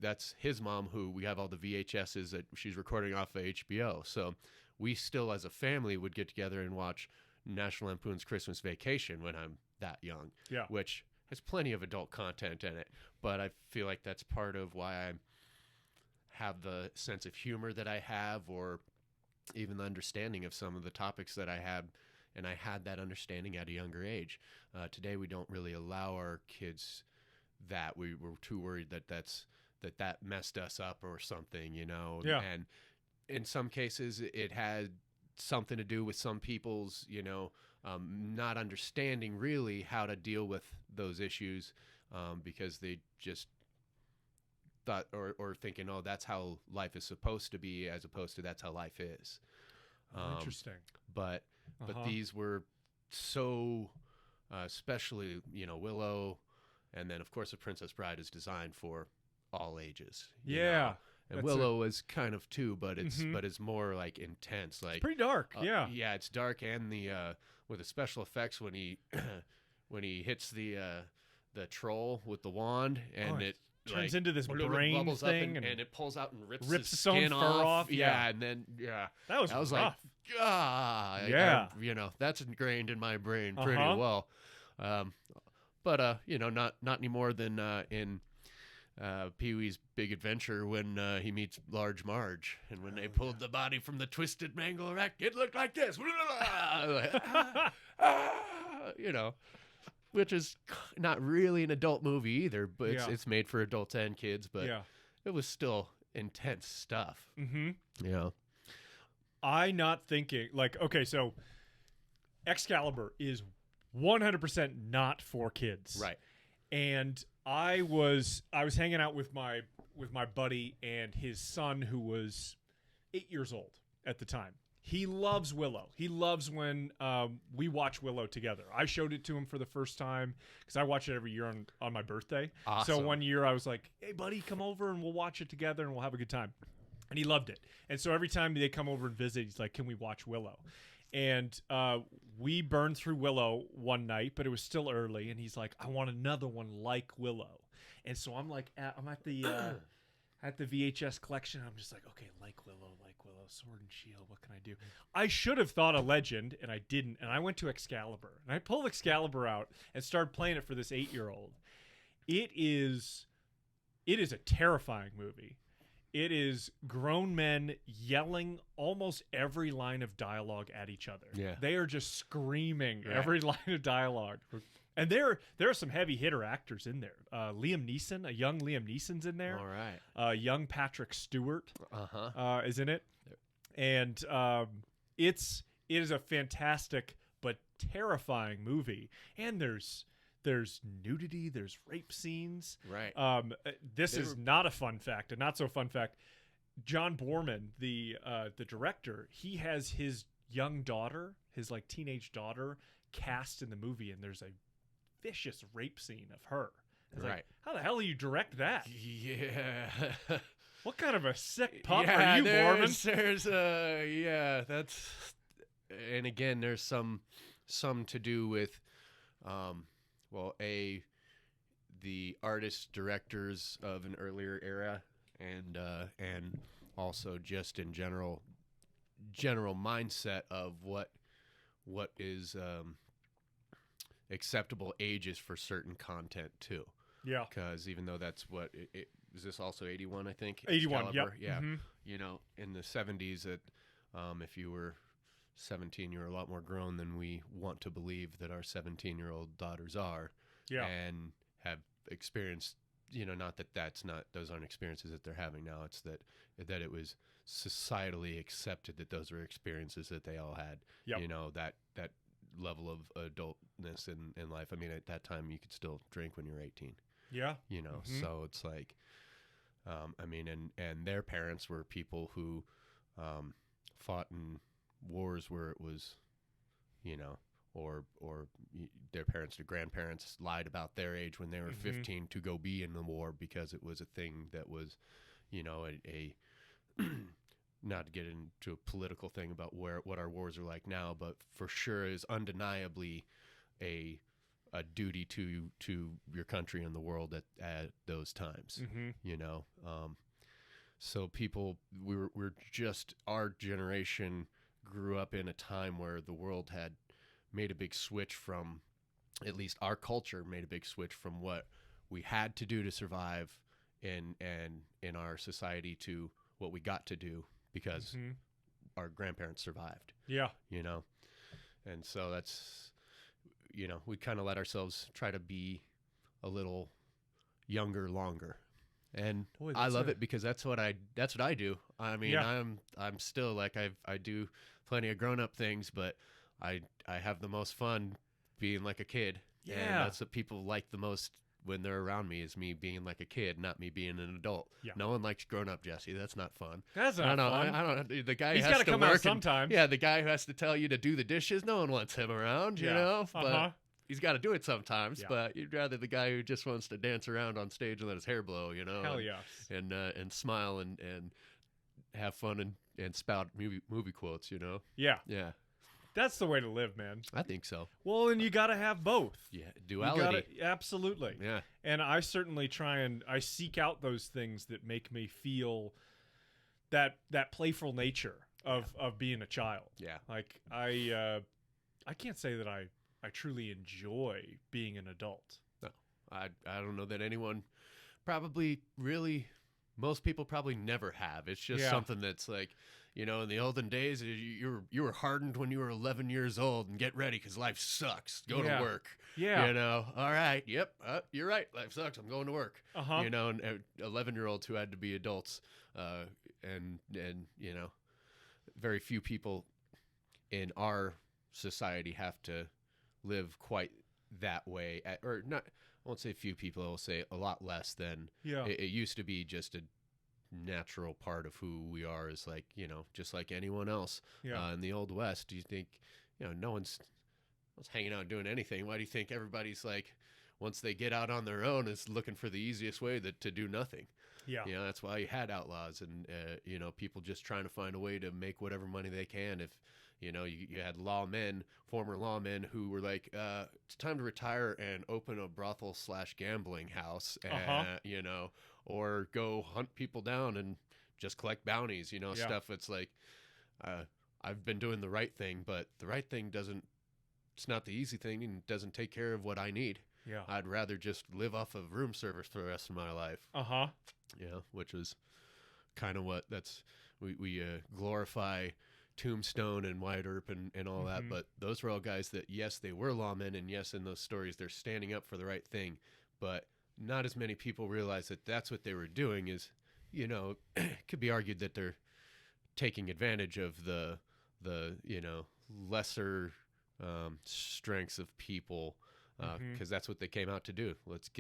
that's his mom who we have all the VHSs that she's recording off of HBO. So we still as a family would get together and watch National Lampoon's Christmas Vacation when I'm that young. Yeah. Which has plenty of adult content in it. But I feel like that's part of why I have the sense of humor that I have, or even the understanding of some of the topics that I had and I had that understanding at a younger age. Today we don't really allow our kids that. We were too worried that messed us up or something, you know. Yeah. And in some cases it had something to do with some people's, you know, not understanding really how to deal with those issues, because they just thought or thinking, oh, that's how life is supposed to be, as opposed to that's how life is. Interesting. But these were so, especially, you know, Willow, and then of course The Princess Bride is designed for all ages. Yeah. Know? And Willow was kind of too, but it's more like intense. Like, it's pretty dark. Yeah. Yeah, it's dark, and the with the special effects when he when he hits the troll with the wand, and it turns into this brain bubbles thing, and it pulls out and rips his his own skin fur off. Yeah, and then that was rough. Like, you know, that's ingrained in my brain pretty well. But you know, not any more than in Pee-wee's Big Adventure when he meets Large Marge, and when they pulled the body from the twisted mangle rack, it looked like this. You know, which is not really an adult movie either, but it's made for adults and kids, but it was still intense stuff. Mm-hmm. You know, I not thinking like, okay, so Excalibur is 100% not for kids, right? And I was hanging out with my buddy and his son, who was 8 years old at the time. He loves Willow. He loves when we watch Willow together. I showed it to him for the first time because I watch it every year on my birthday. Awesome. So one year I was like, hey, buddy, come over and we'll watch it together and we'll have a good time. And he loved it. And so every time they come over and visit, he's like, can we watch Willow? And we burned through Willow one night, but it was still early. And he's like, I want another one like Willow. And so I'm like, I'm at the at the VHS collection. I'm just like, okay, like Willow, Sword and Shield. What can I do? I should have thought of Legend, and I didn't. And I went to Excalibur, and I pulled Excalibur out and started playing it for this 8-year-old. It is a terrifying movie. It is grown men yelling almost every line of dialogue at each other. Yeah. They are just screaming every line of dialogue. And there are some heavy hitter actors in there. Liam Neeson, a young Liam Neeson's in there. All right. Young Patrick Stewart is in it. And it is a fantastic but terrifying movie. And there's nudity, there's rape scenes. Right. This is not a fun fact, a not so fun fact. John Boorman, the director, he has his young daughter, his like teenage daughter, cast in the movie, and there's a vicious rape scene of her. It's like, how the hell do you direct that? Yeah. What kind of a sick pup are you, Boorman? There's that's, and again, there's some to do with, the artist directors of an earlier era, and also just in general mindset of what is acceptable ages for certain content too. Yeah. Because even though that's what is this also 81, I think? 81, yep. Yeah. Mm-hmm. You know, in the 70s, if you were 17, you were a lot more grown than we want to believe that our 17-year-old daughters are. Yeah. And have experienced, you know, not that those aren't experiences that they're having now. It's that it was societally accepted that those were experiences that they all had. Yep. You know, that level of adultness in life. I mean, at that time, you could still drink when you were 18. Yeah. You know, so it's like, I mean, and their parents were people who fought in wars where it was, you know, or their parents or grandparents lied about their age when they were 15 to go be in the war because it was a thing that was, you know, a not to get into a political thing about what our wars are like now, but for sure is undeniably a duty to your country and the world at those times. You know, so people, we're just, our generation grew up in a time where the world had made a big switch from, at least our culture made a big switch from what we had to do to survive in our society to what we got to do because our grandparents survived. Yeah. You know, And so that's, we kind of let ourselves try to be a little younger longer. And Boy, I love it because that's what I do. I mean, I'm still like, I do plenty of grown up things, but I have the most fun being like a kid. Yeah. And that's what people like the most when they're around me, is me being like a kid, not me being an adult. Yeah. No one likes grown up Jesse. That's not fun. That's not fun. I don't know. The guy He's has to come work out sometimes. the guy who has to tell you to do the dishes, no one wants him around, you know? But he's got to do it sometimes, but you'd rather the guy who just wants to dance around on stage and let his hair blow, Hell yes. And smile and have fun and spout movie quotes, Yeah. Yeah. That's the way to live, man. I think so. Well, and you got to have both. Yeah, duality. Absolutely. Yeah. And I certainly I seek out those things that make me feel that playful nature of being a child. Yeah. Like I can't say that I truly enjoy being an adult. No. I don't know that anyone probably really, most people probably never have. It's just something that's like, in the olden days, you were hardened when you were 11 years old, and get ready because life sucks. Go to work. Yeah. All right. Yep. You're right. Life sucks. I'm going to work. Uh-huh. And 11-year-olds who had to be adults, and very few people in our society have to live quite that way. Or not. I won't say few people. I will say a lot less than. Yeah. It used to be just a natural part of who we are, is like, just like anyone else. In the Old West, do you think, no one's hanging out doing anything? Why do you think everybody's like, once they get out on their own, is looking for the easiest way to do nothing? Yeah. That's why you had outlaws and, people just trying to find a way to make whatever money they can. If, you had former lawmen who were like, it's time to retire and open a brothel / gambling house, or go hunt people down and just collect bounties, stuff. It's like, I've been doing the right thing, but the right thing it's not the easy thing, and doesn't take care of what I need. Yeah. I'd rather just live off of room service for the rest of my life. Uh-huh. Which is kind of what we glorify Tombstone and Wyatt Earp and all that, but those were all guys that, yes, they were lawmen, and yes, in those stories they're standing up for the right thing, but not as many people realize that that's what they were doing. Is, it could be argued that they're taking advantage of the lesser strengths of people, because that's what they came out to do. Let's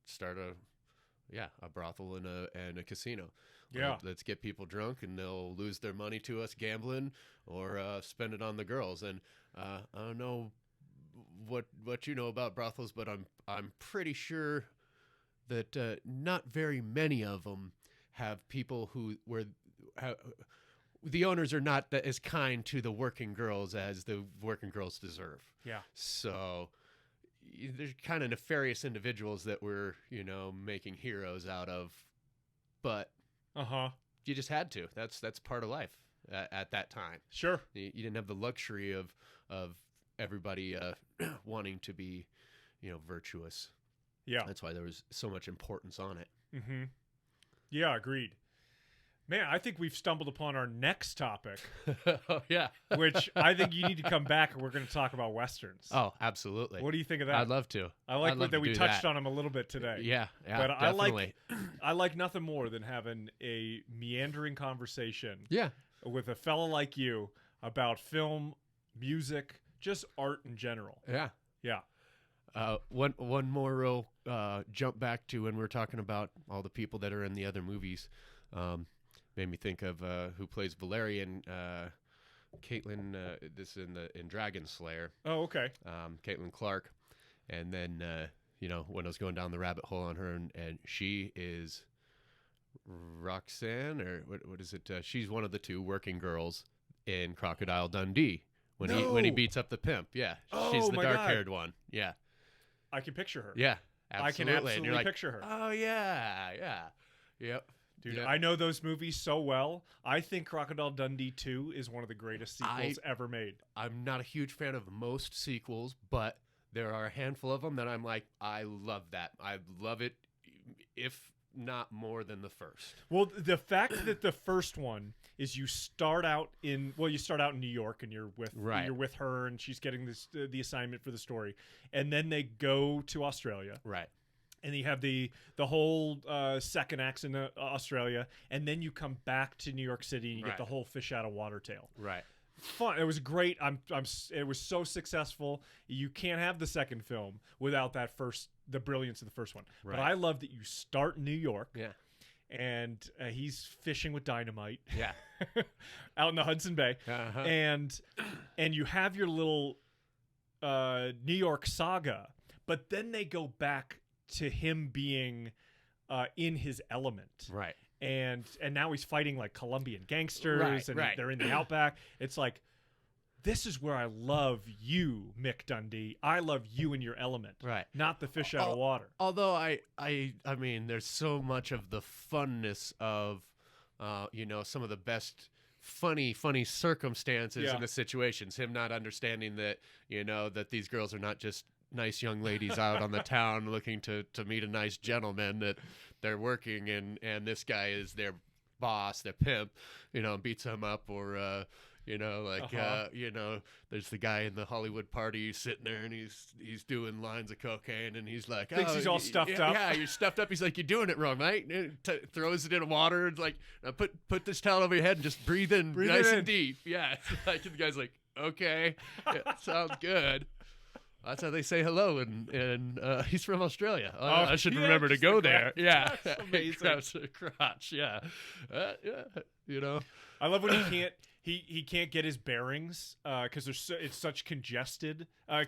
start a brothel and a casino. Yeah. Let's get people drunk, and they'll lose their money to us gambling, or spend it on the girls. And I don't know what you know about brothels, but I'm pretty sure that not very many of them have people the owners are not as kind to the working girls as the working girls deserve. Yeah. So there's kind of nefarious individuals that we're, making heroes out of, but you just had to. That's part of life at that time. Sure. You didn't have the luxury of everybody wanting to be, virtuous. Yeah. That's why there was so much importance on it. Mm-hmm. Yeah, agreed. Man, I think we've stumbled upon our next topic. Oh, yeah. Which I think you need to come back, and we're going to talk about Westerns. Oh, absolutely. What do you think of that? I'd love to. I like that we touched on them a little bit today. Yeah, but definitely. I like nothing more than having a meandering conversation with a fella like you about film, music, just art in general. Yeah. Yeah. One more real jump back to when we were talking about all the people that are in the other movies. Made me think of who plays Valerian, Caitlin. This in Dragon Slayer. Oh, okay. Caitlin Clark, and then when I was going down the rabbit hole on her, and she is Roxanne, or what is it? She's one of the two working girls in Crocodile Dundee when he beats up the pimp. Yeah, she's the dark-haired one. Yeah, I can picture her. Yeah, absolutely. I can absolutely picture her. Oh yeah, yep. Dude, I know those movies so well. I think Crocodile Dundee 2 is one of the greatest sequels ever made. I'm not a huge fan of most sequels, but there are a handful of them that I'm like, I love that. I love it. If not more than the first. Well, the fact that the first one is you start out in New York and you're with her and she's getting the assignment for the story, and then they go to Australia. Right. And you have the whole second acts in Australia, and then you come back to New York City and you get the whole fish out of water tale. Right. Fun. It was great. It was so successful. You can't have the second film without the brilliance of the first one. Right. But I love that you start in New York. Yeah. And he's fishing with dynamite. Yeah. Out in the Hudson Bay. Uh-huh. And you have your little New York saga, but then they go back to him being in his element. Right. And now he's fighting like Colombian gangsters, and they're in the outback. It's like, this is where I love you, Mick Dundee. I love you in your element, right? Not the fish out of water. Although I mean, there's so much of the funness of, some of the best funny circumstances in the situations. Him not understanding that, that these girls are not just nice young ladies out on the town looking to meet a nice gentleman, that they're working and this guy is their boss, their pimp, beats them up, or there's the guy in the Hollywood party sitting there and he's doing lines of cocaine and he's like, thinks he's all stuffed up. Yeah, you're stuffed up. He's like, you're doing it wrong, mate. Throws it in the water and like, put this towel over your head and just breathe in nice and deep. Yeah, like the guy's like, okay, yeah, sounds good. That's how they say hello, and he's from Australia. I should remember to go there. Yeah, that's amazing. He grabs a crotch. Yeah, I love when he can't get his bearings because it's such congestion on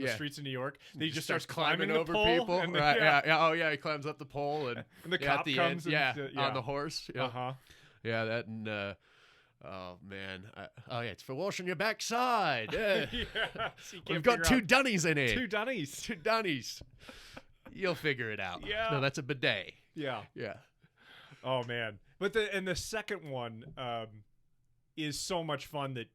the streets of New York that he just starts climbing over the pole, people. And right? Yeah. Oh yeah, he climbs up the pole and the cop comes. On the horse. Yeah. Yeah, that and. Oh man! It's for washing your backside. Yeah. We've got two dunnies in here. Two dunnies. You'll figure it out. Yeah. No, that's a bidet. Yeah. Yeah. Oh man! But the second one is so much fun that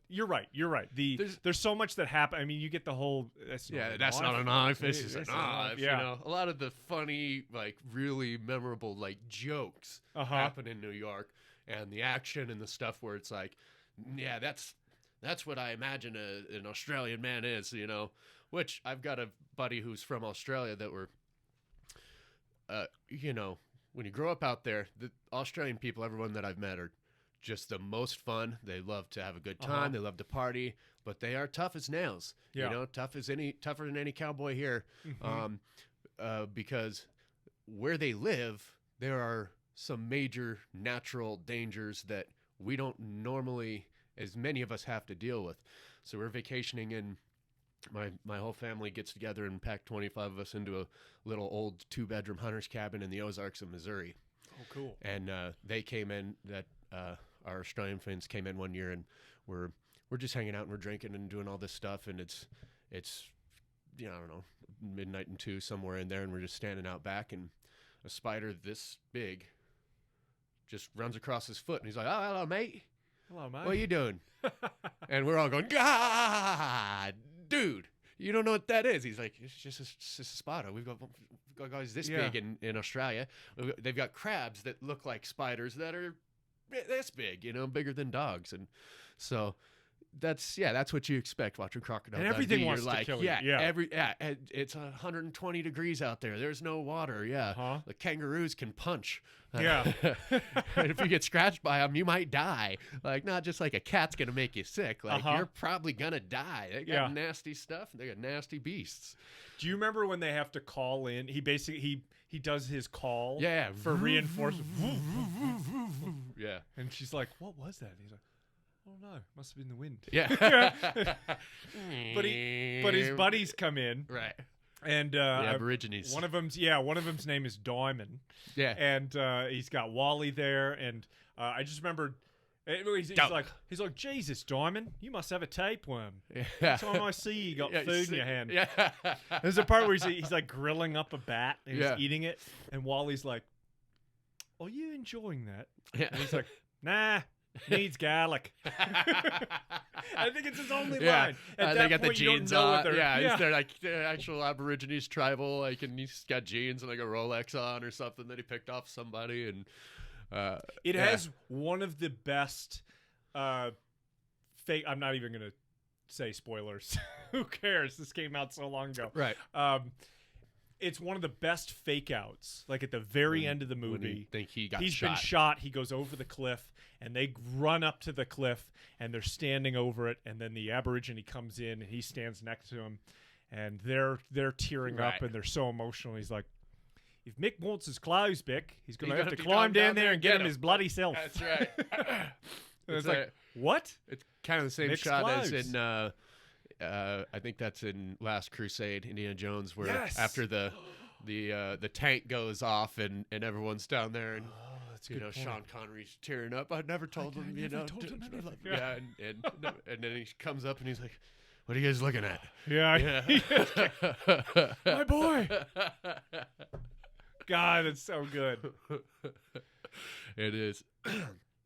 you're right. There's so much that happen. I mean, you get the whole. That's not a knife. It's just a knife. Yeah. A lot of the funny, like really memorable, like jokes happen in New York. And the action and the stuff where it's like, yeah, that's what I imagine an Australian man is, which I've got a buddy who's from Australia that were, when you grow up out there, the Australian people, everyone that I've met are just the most fun. They love to have a good time. They love to party, but they are tough as nails, tougher than any cowboy here. Mm-hmm. Because where they live, there are some major natural dangers that we don't normally, as many of us, have to deal with. So we're vacationing and my whole family gets together and pack 25 of us into a little old 2-bedroom hunter's cabin in the Ozarks of Missouri. Oh, cool. And they came in, our Australian friends came in one year, and we're just hanging out and we're drinking and doing all this stuff, and it's I don't know, midnight and 2 somewhere in there, and we're just standing out back, and a spider this big just runs across his foot, and he's like, "Oh, hello, mate. Hello, mate. What are you doing?" And we're all going, "God, dude, you don't know what that is." He's like, "It's just a spider. We've got guys this big in Australia. They've got crabs that look like spiders that are this big, bigger than dogs." And so that's what you expect watching Crocodile and Dundee. Everything wants to kill you. It's 120 degrees out there. There's no water. Yeah, the kangaroos can punch. Yeah, and if you get scratched by them, you might die. Like, not just like a cat's gonna make you sick. Like, you're probably gonna die. They got nasty stuff. They got nasty beasts. Do you remember when they have to call in? He basically he does his call. Yeah, for reinforcement. Yeah, and she's like, "What was that?" And he's like, "Oh no, must have been the wind." Yeah. but his buddies come in. Right. And the Aborigines. One of them's name is Diamond. Yeah. And he's got Wally there, and I just remembered he's like, "Jesus, Diamond, you must have a tapeworm. Yeah. Every time I see you got food in your hand." Yeah. There's a part where he's like grilling up a bat and he's eating it, and Wally's like, "Are you enjoying that?" Yeah. And he's like, "Nah." needs garlic. I think it's his only line. They got the jeans on. Yeah, they're like the actual Aborigines tribal, like, and he's got jeans and like a Rolex on or something that he picked off somebody, and it has one of the best fake. I'm not even gonna say spoilers. Who cares? This came out so long ago. Right. It's one of the best fake outs. Like at the very end of the movie, he's been shot. He goes over the cliff, and they run up to the cliff, and they're standing over it. And then the Aborigine comes in, and he stands next to him, and they're tearing up, and they're so emotional. He's like, "If Mick wants his clothes back, he's going to have to climb down there and get him his bloody self." That's right. It's like, what? It's kind of the same Mick's shot clothes. as in. I think that's in Last Crusade, Indiana Jones, where after the tank goes off and everyone's down there, and Sean Connery's tearing up. I never told him, and then he comes up and he's like, "What are you guys looking at?" Yeah. My boy. God, it's so good. It is.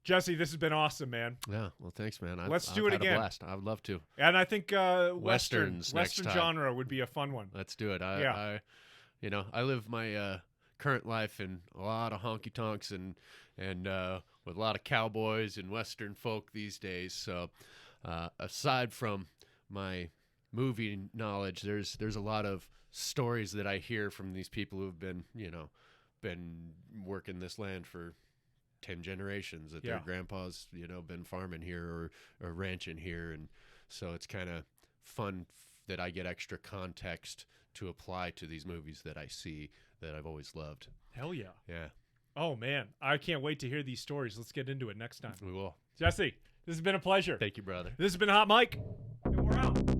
Jesse, this has been awesome, man. Yeah, well, thanks, man. Let's do it again. A blast. I would love to. And I think Western genre would be a fun one. Let's do it. I live my current life in a lot of honky tonks and with a lot of cowboys and Western folk these days. So, aside from my movie knowledge, there's a lot of stories that I hear from these people who've been working this land for 10 generations, that their grandpas, been farming here or ranching here. And so it's kind of fun that I get extra context to apply to these movies that I see that I've always loved. Hell yeah. Yeah. Oh, man. I can't wait to hear these stories. Let's get into it next time. We will. Jesse, this has been a pleasure. Thank you, brother. This has been Hot Mike, and we're out.